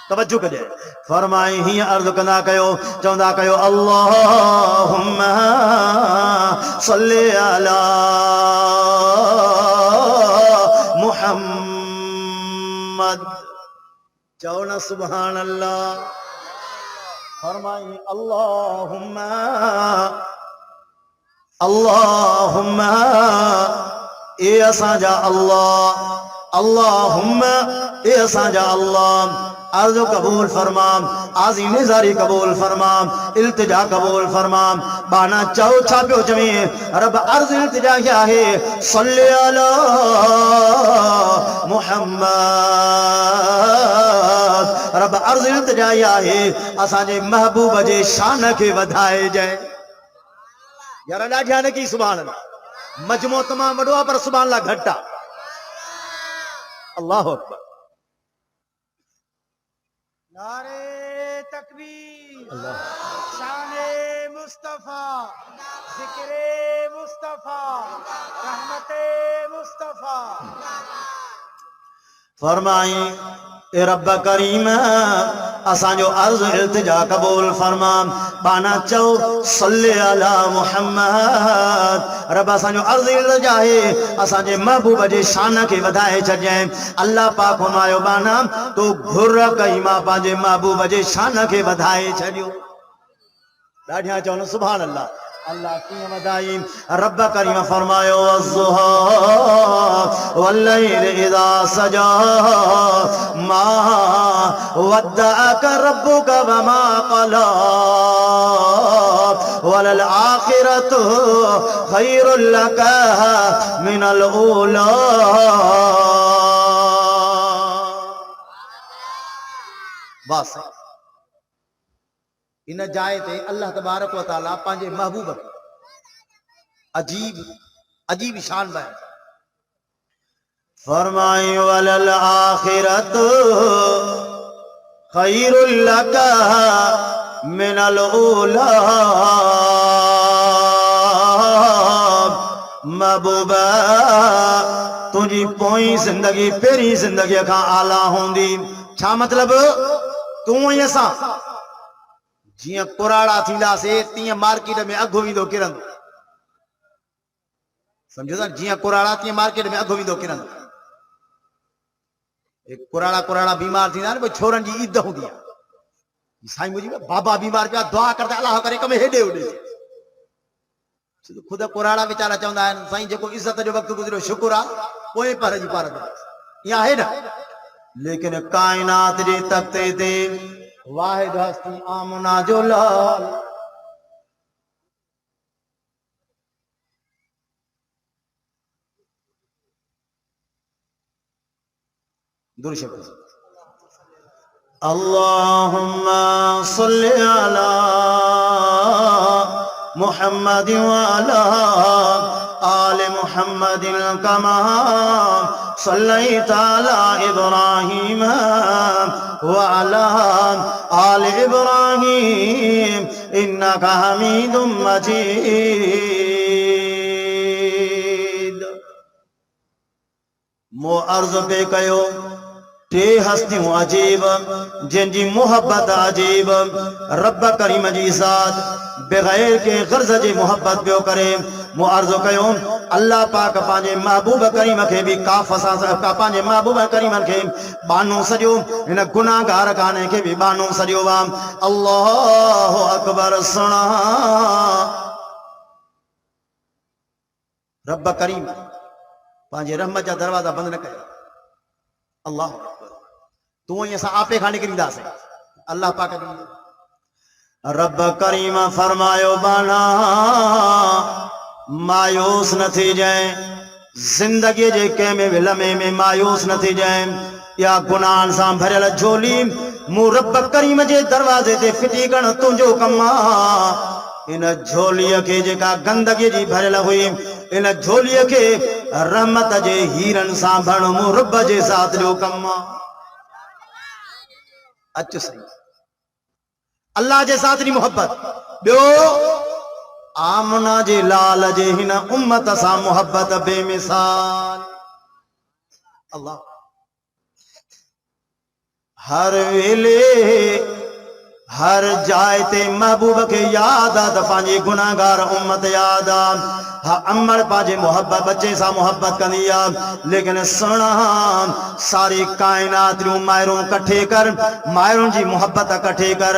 तवज्जो कजे फरमाई हीअं अर्ज़ कंदा कयो चवंदा कयो अल्लाहुम्मा सल्ली अला मुहम्मद चओ न सुभान अल्लाह। फरमाई अल्लाहुम्मा ए असांजा अल्लाह अल्लाहुम्मा ए असांजा अल्लाह अर्ज़ो कबूल फरमा, आज़ीम ज़ारी कबूल फरमा, इल्तिजा कबूल फरमा। बाना चाओ छा पियो चवे रब अर्ज़ इल्तिजा क्या है, सल्ले अला मुहम्मद। रब अर्ज़ इल्तिजा या है असांजे महबूब जे शान के वधाए जाए। यार ॾाढिया न की सुभान अल्लाह, मजमो तमाम वॾो आहे पर सुभान अल्लाह घटि आहे। अल्लाहु अकबर। नारे तकबीर, शाने मुस्तफा, जिक्रे मुस्तफा, रहमते मुस्तफा। फरमाई ए रब करीम असांजो अर्ज़ इल्तिजा कबूल फरमा। बाना चओ सल्ले अला मुहम्मद। रब असांजो अर्ज़ इल्तिजा है असांजे महबूब जे शान खे वधाए छॾिजांइ। अल्लाह पाक फरमायो बाना तो घुर कई मां पंहिंजे महबूब जे शान खे वधाए छॾियो। ॾाढिया चवनि सुभान अल्लाह। अल्लाह कीअं वधाई। रब करीम फरमायो वज़्ज़ुहा वल्लैल इज़ा सजा मा वद्दअक रब्बुक वमा क़ला वलल आखिरतु खैरुल लक मिनल ऊला। बस इन जाए ते अल्लाह तबारक व तआला पंहिंजे महबूब अजीब अजीब शान बयान फरमाई वलल आखिरत खैरुल लक मिनल ऊला। महबूबा तुझी पोई जिंदगी पहिरीं जिंदगी खां आला हूंदी। छा मतलब तू ऐं असां जियां कुराड़ा थींदासीं तीअं मार्केट में अघु वेंदो किरंदो। समझो था, जियां कुराड़ा तीअं मार्केट में अघु वेंदो किरंदो। कुराड़ा कुराड़ा बीमार थींदा आहिनि, भई छोरनि जी ईद हूंदी आहे। साईं मुंहिंजी बाबा बीमार पिया दुआ करदा अलाह करे कम हेॾे होॾे। ख़ुदि कुराड़ा वीचारा चवंदा आहिनि साईं जेको इज़त जो वक़्तु गुज़रियो शुक्र आहे, पोइ पर जी पार ईअं आहे न। लेकिन काइनात जे तख़्ते ते वाहिद हस्ती आमना जो लाल दुरुशब अल्लाहुम्मा सल्लि अला मुहम्मद व अला आले मुहम्मद कमा सल्लैता अला इब्राहीम व अला आले इब्राहीम इन्नका हमीदुम मजीद। मो अर्ज़ पे कयो टे हस्तियों अजीब जिनकी मोहब्बत अजीब। रब करीम जी ज़ात बग़ैर के गर्ज जी मोहब्बत पियो करे। मो अर्ज़ कयो अल्लाह पाक पंहिंजे महबूब करीम के भी काफ़सा पंहिंजे महबूब करीम के बानो सॼो इन गुनाहगार खाने के भी बानो सॼो वा। अल्लाहु अकबर। सुना रब करीम पंहिंजे रहमत जा दरवाजा बंद न कयो। अल्लाह तू ही असां आपे खां निकिरींदासीं। अल्लाह पाक रब करीम फरमायो बाना मायूस न थी जाए। जिंदगी जे कंहिं बि लम्हे में मायूस न थी जाए। या गुनाहनि सां भरियल झोली मूं रब करीम जे दरवाज़े ते फिटी करण तुंहिंजो कमु आहे। इन झोलीअ खे जेका गंदगी जी भरियल हुई इन झोलीअ खे रहमत जे हीरनि सां भरणु मूं रब जे ज़ात जो कमु आहे। अच सही अल्लाह जे ज़ात जी मोहब्बत। ॿियो आमना जे लाल जे हिन उम्मत सां मोहब्बत बेमिसाल। अल्लाह हर वेले हर जाए ते महबूब के याद आ त पंहिंजी गुनाहगार उम्मत याद आ। हा अमर पंहिंजे मोहब्बत बच्चे सां मोहब्बत कंदी आ। लेकिन सुना सारी कायनात जूं मायरूं कठे कर, मायरूं जी मोहब्बत कठे कर।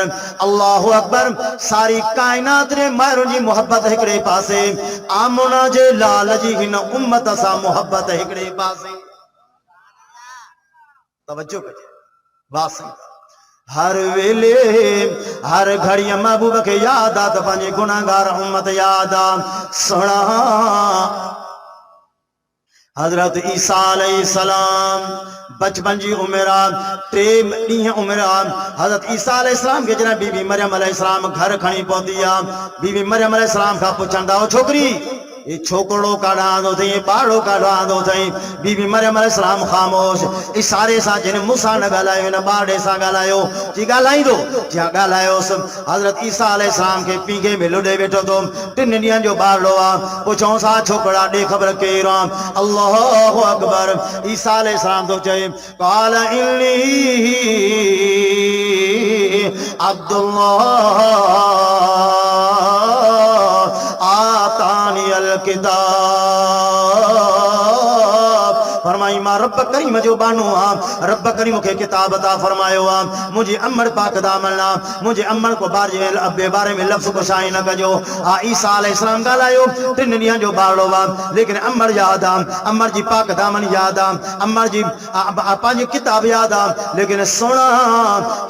अल्लाहु अकबर। सारी कायनात जे मायरूं जी मोहब्बत हिकिड़े पासे, आमना जे लाल जी हिन उम्मत सां मोहब्बत हिकिड़े पासे। तवज्जो कजो। वाह साईं हर वेले हर घड़ी महबूब के याद आ तो पंहिंजे गुनाहगार उम्मत याद आ सुना हजरत ईसा अलैहिस्सलाम बचपन जी उम्र 3 ॾींहं उम्र हजरत ईसा अलैहिस्सलाम के जॾहिं बीबी मरियम अलैहिस्सलाम घर खणी पहुती आ बीबी मरियम अलैहिस्सलाम खां पुछंदा हो छोकरी ये छोकरो काॾां आंदो अथई ॿारो काॾां आंदो अथई बीबी मरियम अलैहिस्सलाम ख़ामोश इशारे सां जिन मूंसां न ॻाल्हायो न ॿारड़े सां ॻाल्हायो जी ॻाल्हाईंदो जी ॻाल्हायोसि हज़रत ईसा अलैहिस्सलाम खे पींघे में लुॾे वेठो तो 3 ॾींहंनि जो ॿारड़ो आहे पुछऊंसि हा छोकिरा ॾे ख़बर केरु आहे अल्लाहु अकबर ईसा अलैहिस्सलाम तो चए क़ाल इन्नी अब्दुल्लाह आतानी अल किताब फरमाई मां रब करीम जो बानो आ रब करीम के किताब अता फरमायो आ मुझे अमर पाक दामन आ मुझे अमर को बारे में लफ्ज को शाई न कजो आ ईसा अलैहिस्सलाम ॻाल्हायो 3 ॾींहं जो ॿारड़ो आ लेकिन अमर याद आ अमर जी पाक दामन याद आ अमर जी पंहिंजी किताब याद आ लेकिन सुना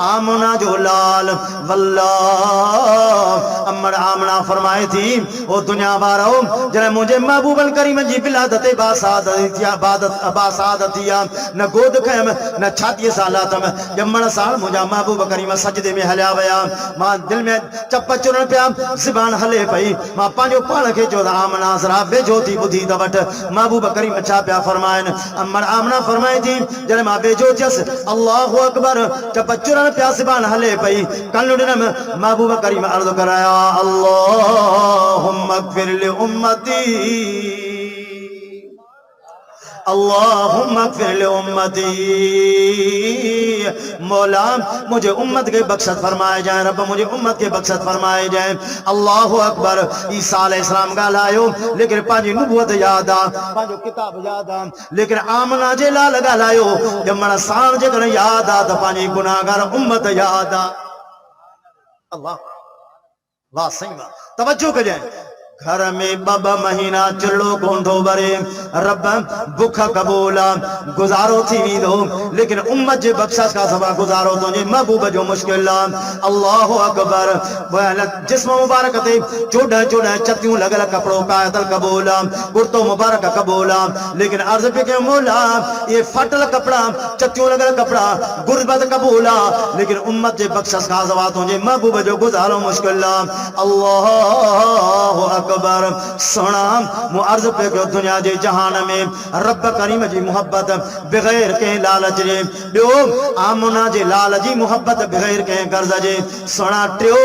आमना जो लाल वल्लाह अमर आमना फरमाए थी ओ दुनिया वारो जॾहिं मुंहिंजे महबूबल करीम जी विलादत बासादत थी आ न गोद खयम न छातीअ सां लाथम ॼमण सां मुंहिंजा महबूब करीम सजदे में हलिया विया मां दिल में चप चुरण पिया ज़बान हले पई मां पंहिंजो पाण खे चयो आमना ज़रा बेजो थी ॿुधी त वठ महबूब करीम छा पिया फरमाइनि अमर आमना फरमाए थी जॾहिं मां बेजो थियसि अल्लाहु अकबर चप चुरण पिया ज़बान हले पई कल्ह ॾिनमि महबूब करीम अर्ज़ कराया अल्लाहुम्मा अग़फिर लि उम्मती अल्लाहुम्मा अग़फिर लि उम्मती मौला मुझे उम्मत के बख्शत फरमाए जाए रब मुझे उम्मत के बख्शत फरमाए जाए अल्लाहु अकबर ईसा अलैहिस्सलाम ॻाल्हायो लेकिन पंहिंजी नुबुवत याद आ पंहिंजो किताब याद आ लेकिन आमना जे लाल ॻाल्हायो ॼमण साण जेकॾहिं याद आ त पंहिंजी गुनाहगार उम्मत याद आ अल्लाह वाह सही वाह तवज्जो कजाए घर में 2 महीना चुल्लो कोन थो भरे रब बुख कबूला गुजारो थी वेंदो लेकिन उम्मत जे बख्शस का सवा गुजारो तुंहिंजे महबूब जो मुश्किल आहे अल्लाहु अकबर जिस्म मुबारक ते 14 चतियूं लॻल कपिड़ो कायदल कबूल कुर्तो मुबारक कबूल लेकिन अर्ज़ पे के मौला ये फटल कपड़ा चतियूं लॻल कपड़ा गुरबत कबूल लेकिन उम्मत जे बख्शस का सवा तुंहिंजे महबूब जो गुजारो मुश्किल आहे अल्लाहु अकबर सुना मु अर्ज पे कयो दुनिया जे जहान में रब करीम जी मोहब्बत बगैर के लालच जे ॿियो आमना जे लाल जी मोहब्बत बगैर के गर्ज जे सुना टियो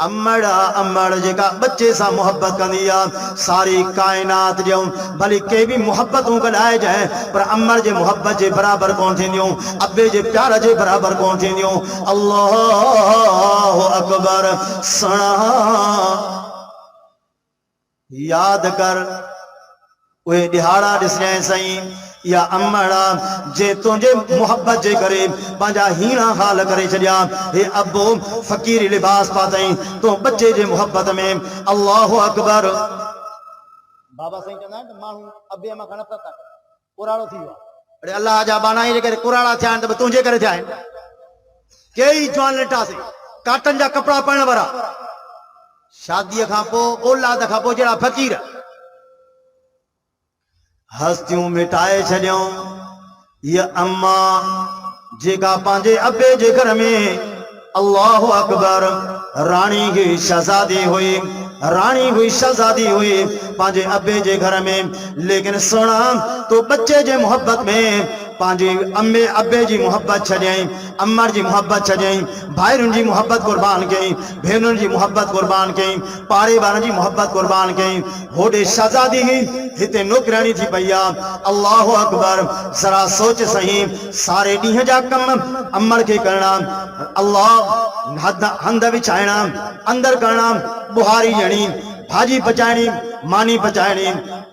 अमड़ जेका बच्चे सां मोहब्बत कंदी आहे सारी कायनात जो भली के भी मोहब्बतूं कढाए जाए पर अमड़ जे मोहब्बत जे बराबर कोन थींदियूं अबे जे प्यार जे बराबर कोन थींदियूं अल्लाहु अकबर सुना याद कर उहे ॾिहाड़ा ॾिसजांइ साईं या अमड़ा जे तुंहिंजे मोहब्बत जे करे पंहिंजा हीणा हाल करे छॾिया हे अबो फ़कीर लिबास पातई तूं बच्चे जे मोहब्बत में अल्लाहु अकबर बाबा साईं चवंदा आहिनि त माण्हू अबे मां खण नफ़रत कुराड़ो थी वियो अड़े अल्लाह जा बानाई जे करे कुराड़ा थिया आहिनि त तुंहिंजे करे थिया आहिनि कई जवान ॾिठासीं काटन जा कपिड़ा पाइण वारा शादी खां पोइ औलाद खां पोइ जहिड़ा फ़कीर हस्तियूं मिटाए छॾियूं ये अम्मा जेका पंहिंजे अबे जे घर में अल्लाहु अकबर रानी की शहजादी हुई रानी हुई शहजादी हुई पंहिंजे अबे जे घर में लेकिन सुना तो बच्चे जे मोहब्बत में पंहिंजी अम्मे अबे जी मोहब्बत छॾियईं अम्मर जी मोहब्बत छॾियईं भाइरुनि जी मोहब्बत कुर्बान कयईं भेनरुनि जी मोहब्बत कुर्बान कयईं पाड़े वारनि जी मोहब्बत कुर्बान कयईं होॾे शहजादी हुई हिते नौकरानी थी पई आहे अल्लाहु अकबर ज़रा सोच सही सारे ॾींहं जा कम अम्मर खे करणा अल्लाह हंध विछाइणा अंदर करणा बुहारी ॾियणी भाॼी पचाइणी मानी पचाइणी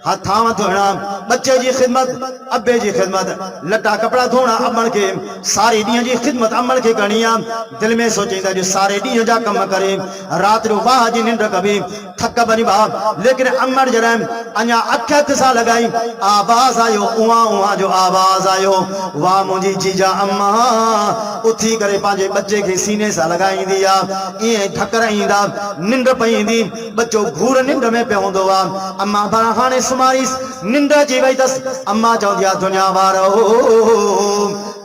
हथां धोना, बच्चे जी खिदमत, अब्बे जी खिदमत, लटा कपड़ा धोना अमन के, सारे ॾींहं जी खिदमत अमन के करणी आहे। दिल में सोचींदा जो सारे ॾींहं जा कम करे, रात जो वाह जी निंड कबी, थक बनी बा, लेकिन अमर जॾहिं अञा अख हथ सां लॻाई, आवाज़ आयो, उहा उहा जो आवाज़ आयो, वाह मुंहिंजी जीजा अम्मा, उथी करे पंहिंजे बच्चे खे सीने सां लॻाईंदी आहे, ईअं ढकर ईंदा, निंड पईंदी, बच्चो घूर निंड में पियो हूंदो आहे। अम्मा पाण हाणे सुम्हारीस, निंड अची वई अथसि, अम्मा चवंदी आहे दुनिया वारो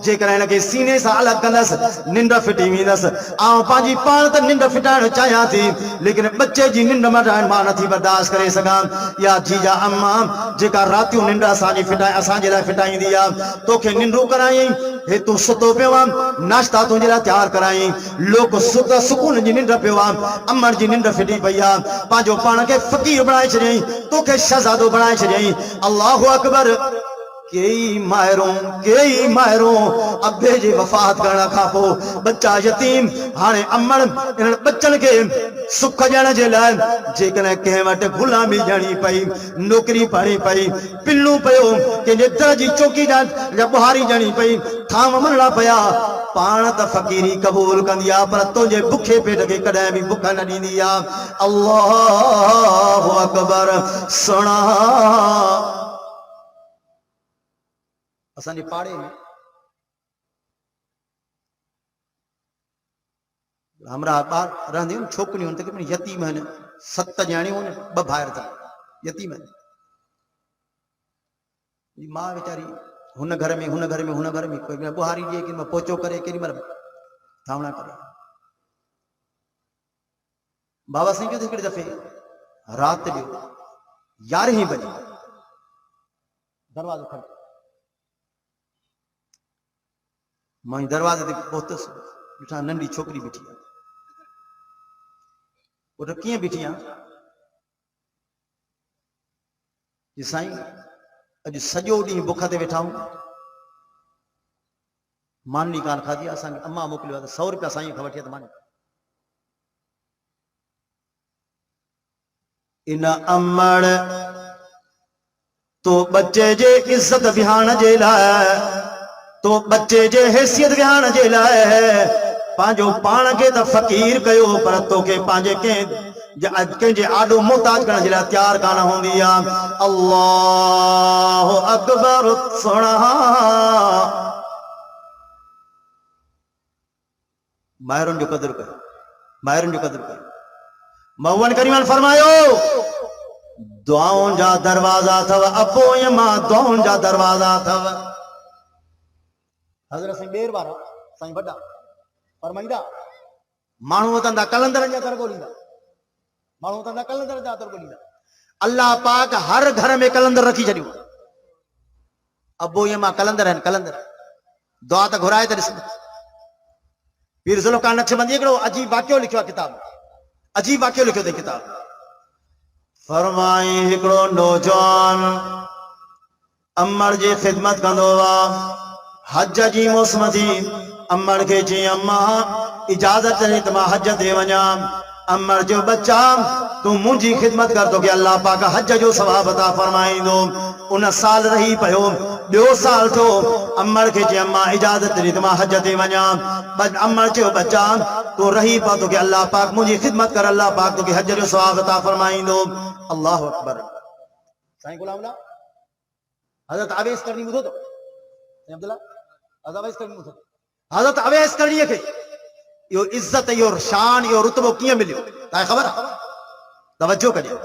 जेकर हिनखे सीने सां अलॻि कंदसि निंड फिटी वेंदसि। आउं पंहिंजी पाण त निंड फिटाइण चाहियां थी, लेकिन बच्चे जी निंड मटाइण मां नथी बर्दाश्त करे सघां। या जीजा अम्मा जेका रातियूं निंड असांजी फिटाए असांजे लाइ फिटाईंदी आहे, तोखे निंडूं करायईं, हे तूं सुतो पियो आहे, नाश्ता तुंहिंजे लाइ तयारु करायईं, लोक सुकून जी निंड पियो आहे, अमर जी निंड फिटी पई आहे, पंहिंजो पाण खे फ़क़ीर बणाए छॾियईं, तोखे शहज़ादो बणाए छॾियईं। अल्लाहु अकबर। कई मायरों अब्बे जी वफ़ात करण खां पोइ बच्चा यतीम, हाणे अमन इन बच्चन के सुख ॾियण जे लाइ जेकॾहिं कंहिं वटि गुलामी ॾियणी पई, नौकरी पढ़ी पई, पिल्लू पियो, कंहिंजे दर जी चौकीदार या बुहारी ॾियणी पई, थाम मञणा पिया, पाण त फ़क़ीरी क़बूल कंदी आहे, पर तुंहिंजे बुखे पेट खे कॾहिं बि बुख न ॾींदी आहे। अल्लाहु अकबर। सुणा असांजे पाड़े में हमरा ॿार रहंदियूं आहिनि, छोकिरियूं आहिनि, तक़रीबन यतीम आहिनि, 7 ॼाणियूं आहिनि, 2 भाइर अथनि, यतीम आहिनि। मां वीचारी हुन घर में कोई बुहारी ॾिए, केॾी महिल पोचो करे, केॾी महिल धावणा करे। बाबा साईं जो हिकिड़े दफ़े राति जो 11 बजे दरवाज़ो खड़को, मां दरवाज़े ते पहुतसि, ॾिठा नंढी छोकिरी बीठी आहे। पुट कीअं बीठी आहे? जी साईं अॼु सॼो ॾींहुं बुख ते वेठा आहियूं, मानी कान खाधी, असांखे अम्मा मोकिलियो आहे, 100 रुपया साईं खां वठी त मानी। इन अमड़ तो बच्चे जे इज्जत बिहान जे लाइ, तो बच्चे जे हैसियत बिहान जे लाइ पंहिंजो पाण खे त फ़क़ीर कयो, पर तोखे पंहिंजे कंहिंजे आॾो मोहताज करण जे लाइ तयारु कान हूंदी आहे। अल्लाहु अकबर। सुणा माहिरुनि जो क़दुरु कयो, माहिरुनि जो क़दुरु कयो। मऊअन करीमन फरमायो, दुआउनि जा दरवाज़ा अथव, अपोय मां दुआउनि जा दरवाज़ा अथव। हज़रत साईं ॿेर वारा साईं वॾा फरमाईंदा, माण्हू वतंदा कलंदरनि जा दर ॻोल्हींदा, माण्हू वतंदा कलंदर जा दर ॻोल्हींदा। अल्लाह पाक हर घर में कलंदर रखी छॾियो। अबोय मां कलंदर आहिनि, कलंदर। दुआ त घुराए त ॾिस। पीर ज़ुल्फ़कार नक्शबंदी हिकिड़ो अजीब वाक़ियो लिखियो आहे, किताब अजीब वाक़ियो लिखियो अथई किताब। फरमाई हिकिड़ो नौजवान अमर जी ख़िदमत कंदो आहे, हज जी मौसम थी, अमर खे चई अम्मा इजाज़त ॾे त मां हज ते वञा। अमर जो बच्चा तूं मुंहिंजी ख़िदमत कर, तोखे अल्लाह पाक हज जो सवाब अता फरमाईंदो। उन साल रही पियो, ॿियो साल थियो, अमर खे चई अम्मा इजाज़त ॾे त मां हज ते वञा। अमर चयो बच्चा तूं रही पा, तोखे अल्लाह पाक मुंहिंजी ख़िदमत कर, अल्लाह पाक तोखे हज जो सवाब अता फरमाईंदो। अल्लाहु अकबर। साईं गुलाम अल्लाह हज़रत अवैस करणी ॿुधो अथव? साईं अब्दुल्ला हज़रत अवैस करणी ॿुधो? हज़रत अवैस करणीअ खे इहो इज़त, इहो शान, इहो रुतबो कीअं मिलियो तव्हांखे ख़बर आहे? तवज्जो कजो।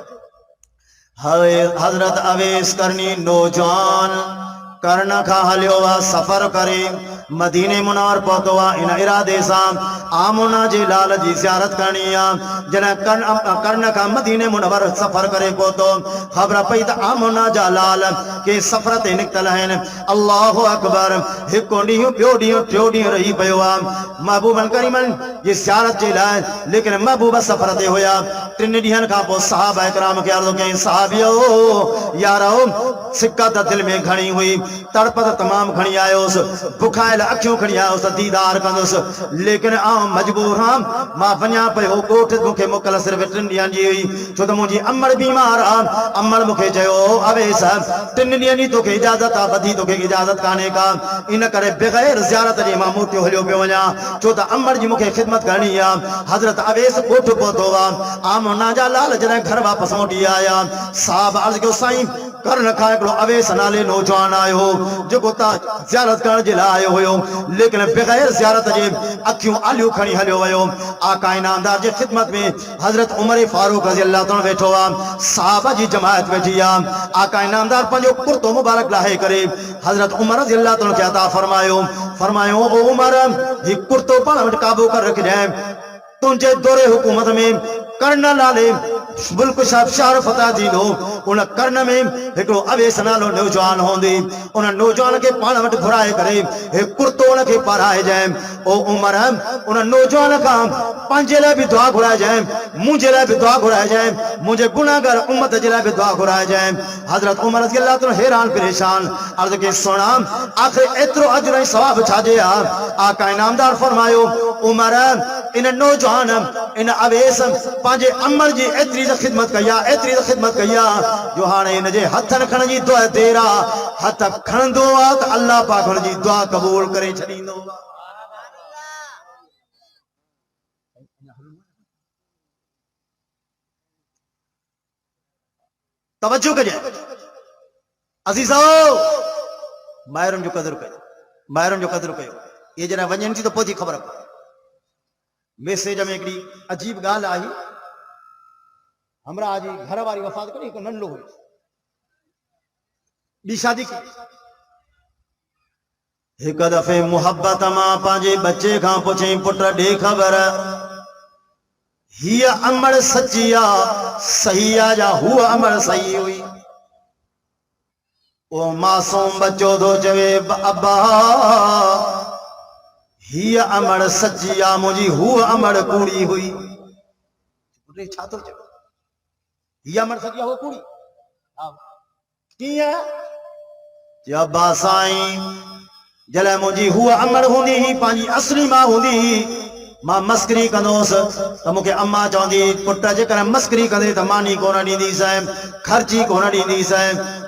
हज़रत अवैस करणी नौजवान करण खां हलियो आहे सफ़र करे, मदीने मुनव्वर पहुतो आहे इन इरादे सां आमोना जे लाल जी ज़ियारत करणी आहे। जॾहिं कर्ण खां मदीने मुनव्वर सफ़र करे पहुतो, ख़बर पई त आमोना जा लाल के सफ़र ते निकितल आहिनि। अल्लाहु अकबर। हिकु ॾींहुं, ॿियो ॾींहुं, टियों ॾींहुं रही पियो आहे महबूबन करीमन जी ज़ियारत जे लाइ, लेकिन महबूब सफ़र ते हुया। 3 ॾींहंनि खां पोइ सहाबा किराम खे अर्ज़ु कयईं, सहाबियो यारो सिका त दिलि में घणी हुई, तड़पत तमाम खणी आयोसि बुखायल अखियूं खणी आयोसि दीदार कंदुसि लेकिन आउं मजबूर हां मां वञा पियो ॻोठ मूंखे मोकल सिर्फ़ 3 ॾींहंनि जी हुई छो त मुंहिंजी अमड़ बीमार आहे अमड़ मूंखे चयो अवेस 3 ॾींहंनि जी तोखे इजाज़त आहे वधी तोखे इजाज़त कान्हे का इन करे बग़ैर ज़ियारत जे मां मोटियो हलियो पियो वञा छो त अमड़ जी मूंखे ख़िदमत करणी आहे हज़रत अवेस ॻोठ पहुतो आहे आमना जा लाल जॾहिं घर वापसि मोटी आया साहब अर्ज़ कयो साईं करण खां हिकिड़ो अवेस नाले नौजवान आयो जेको तव्हां ज़ियारत करण जे लाइ आयो हुयो लेकिन बग़ैर ज़ियारत जे अखियूं आलियूं खणी हलियो वियो आका इनामदार जी ख़िदमत में हज़रत उमर फारूक रज़ी अल्लाह ताला वेठो आहे साहब जी जमायत वेठी आहे आका इनामदार पंहिंजो कुर्तो मुबारक लाहे करे हज़रत उमर रज़ी अल्लाह ताला खे अता फरमायो ओ उमर ही कुर्तो पाण वटि काबू कर रखजांइ तुंहिंजे दौरे हुकूमत में कर्ण नाले मुल्क शहर फतह थींदो उन कर्ण में हिकिड़ो अवेस नालो नौजवान हूंदी उन नौजवान खे पाण वटि घुराए करे हे कुर्तो उनखे पाराइजांइ ओ उमर उन नौजवान खां पंहिंजे लाइ बि दुआ घुराइजांइ मुंहिंजे लाइ बि दुआ घुराइजांइ मुंहिंजे गुनाहगार उम्मत जे लाइ बि दुआ घुराइजांइ हज़रत उमर रज़ी अल्लाह ताला हैरान परेशान अर्ज़ कई सुणा आख़िर एतिरो अजर ऐं सवाब छाजे आहे आका इनामदार फरमायो उमर इन नौजवान इन अवेस पंहिंजे अमर जी एतिरी ख़िदमत कई आहे एतिरी ख़िदमत कई आहे जो हाणे हिन जे हथनि खणण जी दुआ देर आहे हथ खणंदो आहे त अल्लाह पाक हुन जी दुआ क़बूल करे छॾींदो तवज्जो कजे अज़ीज़ो माहिरुनि जो क़दुरु कयो माहिरुनि जो क़दुरु कयो ये जॾहिं वञनि थी त पोइ थी ख़बर पए मैसेज में हिकिड़ी अजीब ॻाल्हि आई हमरा जी घर वारी वफ़ात करी हिकु नंढो हुई ॿी शादी की हिकु दफ़े मुहबत मां पंहिंजे बच्चे खां पुछई पुट ॾे ख़बर हीअ अमड़ सची आहे सही आहे या हूअ अमड़ सही हुई ओ मासूम बच्चो थो चवे अब्बा हीअ अमड़ सची आहे मुंहिंजी हूअ अमड़ कूड़ी हुई छा थो चवे हीअ अमड़ सची आहे हूअ कूड़ी कीअं चयो अब्बा साईं जॾहिं मुंहिंजी हूअ अमड़ हूंदी हुई पंहिंजी असली मां हूंदी हुई मां मस्करी कंदोसि त मूंखे अम्मा चवंदी पुट जेकॾहिं मस्करी कंदे त मानी कोन ॾींदीसि ख़र्ची कोन ॾींदीसि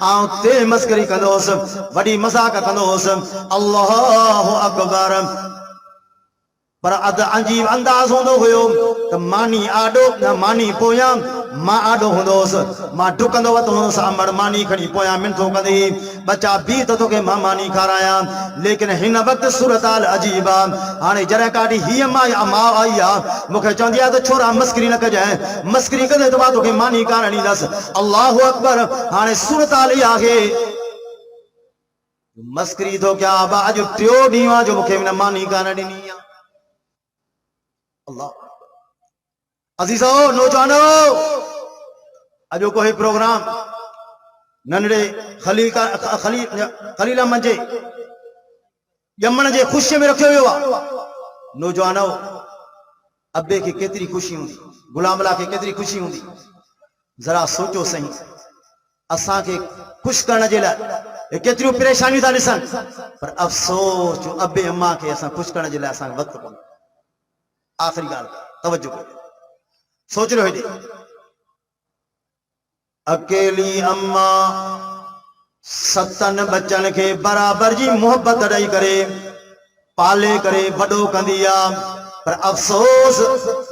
ऐं ते मस्करी कंदोसि वॾी मज़ाक कंदोसि अल्लाहु अकबर पर अजीब अंदाज़ हूंदो हुयो त मानी आॾो न मानी पोयां मां आॾो हूंदोसि मां डुकंदो वरितो हूंदोसि अमड़ मानी खणी पोयां मिंथो कंदी बच्चा बी त तोखे मां मानी खारायां लेकिन हिन वक़्तु सूरत हाल अजीब आहे हाणे जॾहिं काॾी हीअ मां आई आहे मूंखे चवंदी आहे त छोरा मस्करी न कजांइ मस्करी कंदे त मां तोखे मानी कान ॾींदसि अल्लाहु अकबर हाणे सूरत हाल इहा आहे मस्करी थो कयां अॼु 3 ॾींहुं आहे जो मूंखे मानी कान ॾिनी आहे अल्लाह अज़ीज़ो नौजवानो अॼो कोई प्रोग्राम नंढड़े खलील अहमद जे ॼमण जे ख़ुशीअ में रखियो वियो आहे नौजवानो अबे खे केतिरी ख़ुशी हूंदी गुलाम अल्लाह खे केतिरी ख़ुशी हूंदी ज़रा सोचो सही असांखे ख़ुशि करण जे लाइ केतिरियूं परेशानियूं था ॾिसनि पर अफ़सोस जो अबे अम्मा खे असां ख़ुशि करण जे लाइ असांखे वक़्तु कोन्हे आखिरी ॻाल्हि तवज्जो कयो सोच रहो हेॾे अकेली अम्मा 7 बच्चन के बराबर जी मोहब्बत ॾेई करे पाले करे वॾो कंदी आहे पर अफ़सोस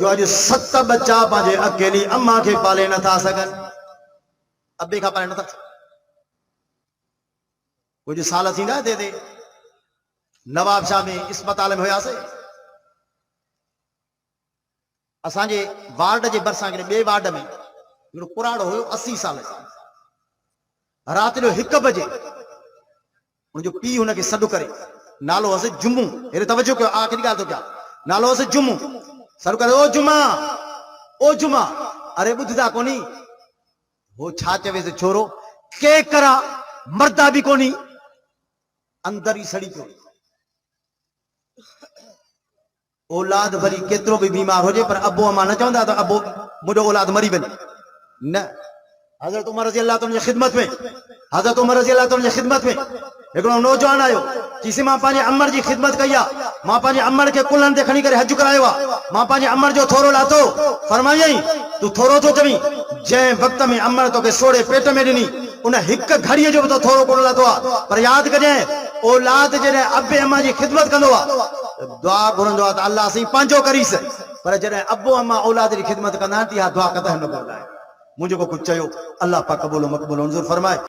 जो अॼु 7 बच्चा पंहिंजे अकेली अम्मा खे पाले नथा सघनि अबे खां पाले नथा सघनि कुझु साल थींदा हिते नवाब शाह में इस्पताल में हुयासीं असांजे वार्ड जे भरिसां ॿिए वार्ड में हिकिड़ो पुराणो हुयो 80 साल राति जो 1 बजे उनजो पीउ हुनखे सॾु करे नालो हुअसि जुमू हेॾे तवजो कयो आख़िरी ॻाल्हि थो कयां नालो हुअसि जुमू सॾु करे ओ जुमा अरे ॿुधंदा कोन्ही हो छा चवेसि छोरो के करा मर्दा बि कोन्ही अंदर ई सड़ी पियो औलाद भली केतिरो भी बीमार हो जाए पर अबो अम्मा न चवंदा त अबो मुंहिंजो औलाद मरी वञे न हज़रत उमर रज़ी अल्लाह ताला जी खिदमत में हज़रत उमर रज़ी अल्लाह ताला जी खिदमत में हिकिड़ो नौजवान आयो चीसी मां पंहिंजे अमर जी ख़िदमत कई आहे, मां पंहिंजे अमर खे कुल्हनि ते खणी करे हज करायो आहे, मां पंहिंजे अमर जो थोरो लाथो, फरमायई तूं थोरो थो चवीं, जंहिं वक़्त में अमर तोखे सोड़े पेट में ॾिनी उन हिक घड़ीअ जो बि तो थोरो कोन लाथो आहे, पर यादि कजांइ औलाद जॾहिं अबे अम्मा जी ख़िदमत कंदो आहे दुआ घुरंदो आहे त अल्लाह असीं पंहिंजो करीसि, पर जॾहिं अबो अम्मा औलाद जी ख़िदमत कंदा आहिनि त इहा दुआ कदहिं न घुरंदा आहिनि। मुंहिंजो को कुझु चयो अल्लाह पाक क़बूल मक़बूल मंज़ूर फरमाए।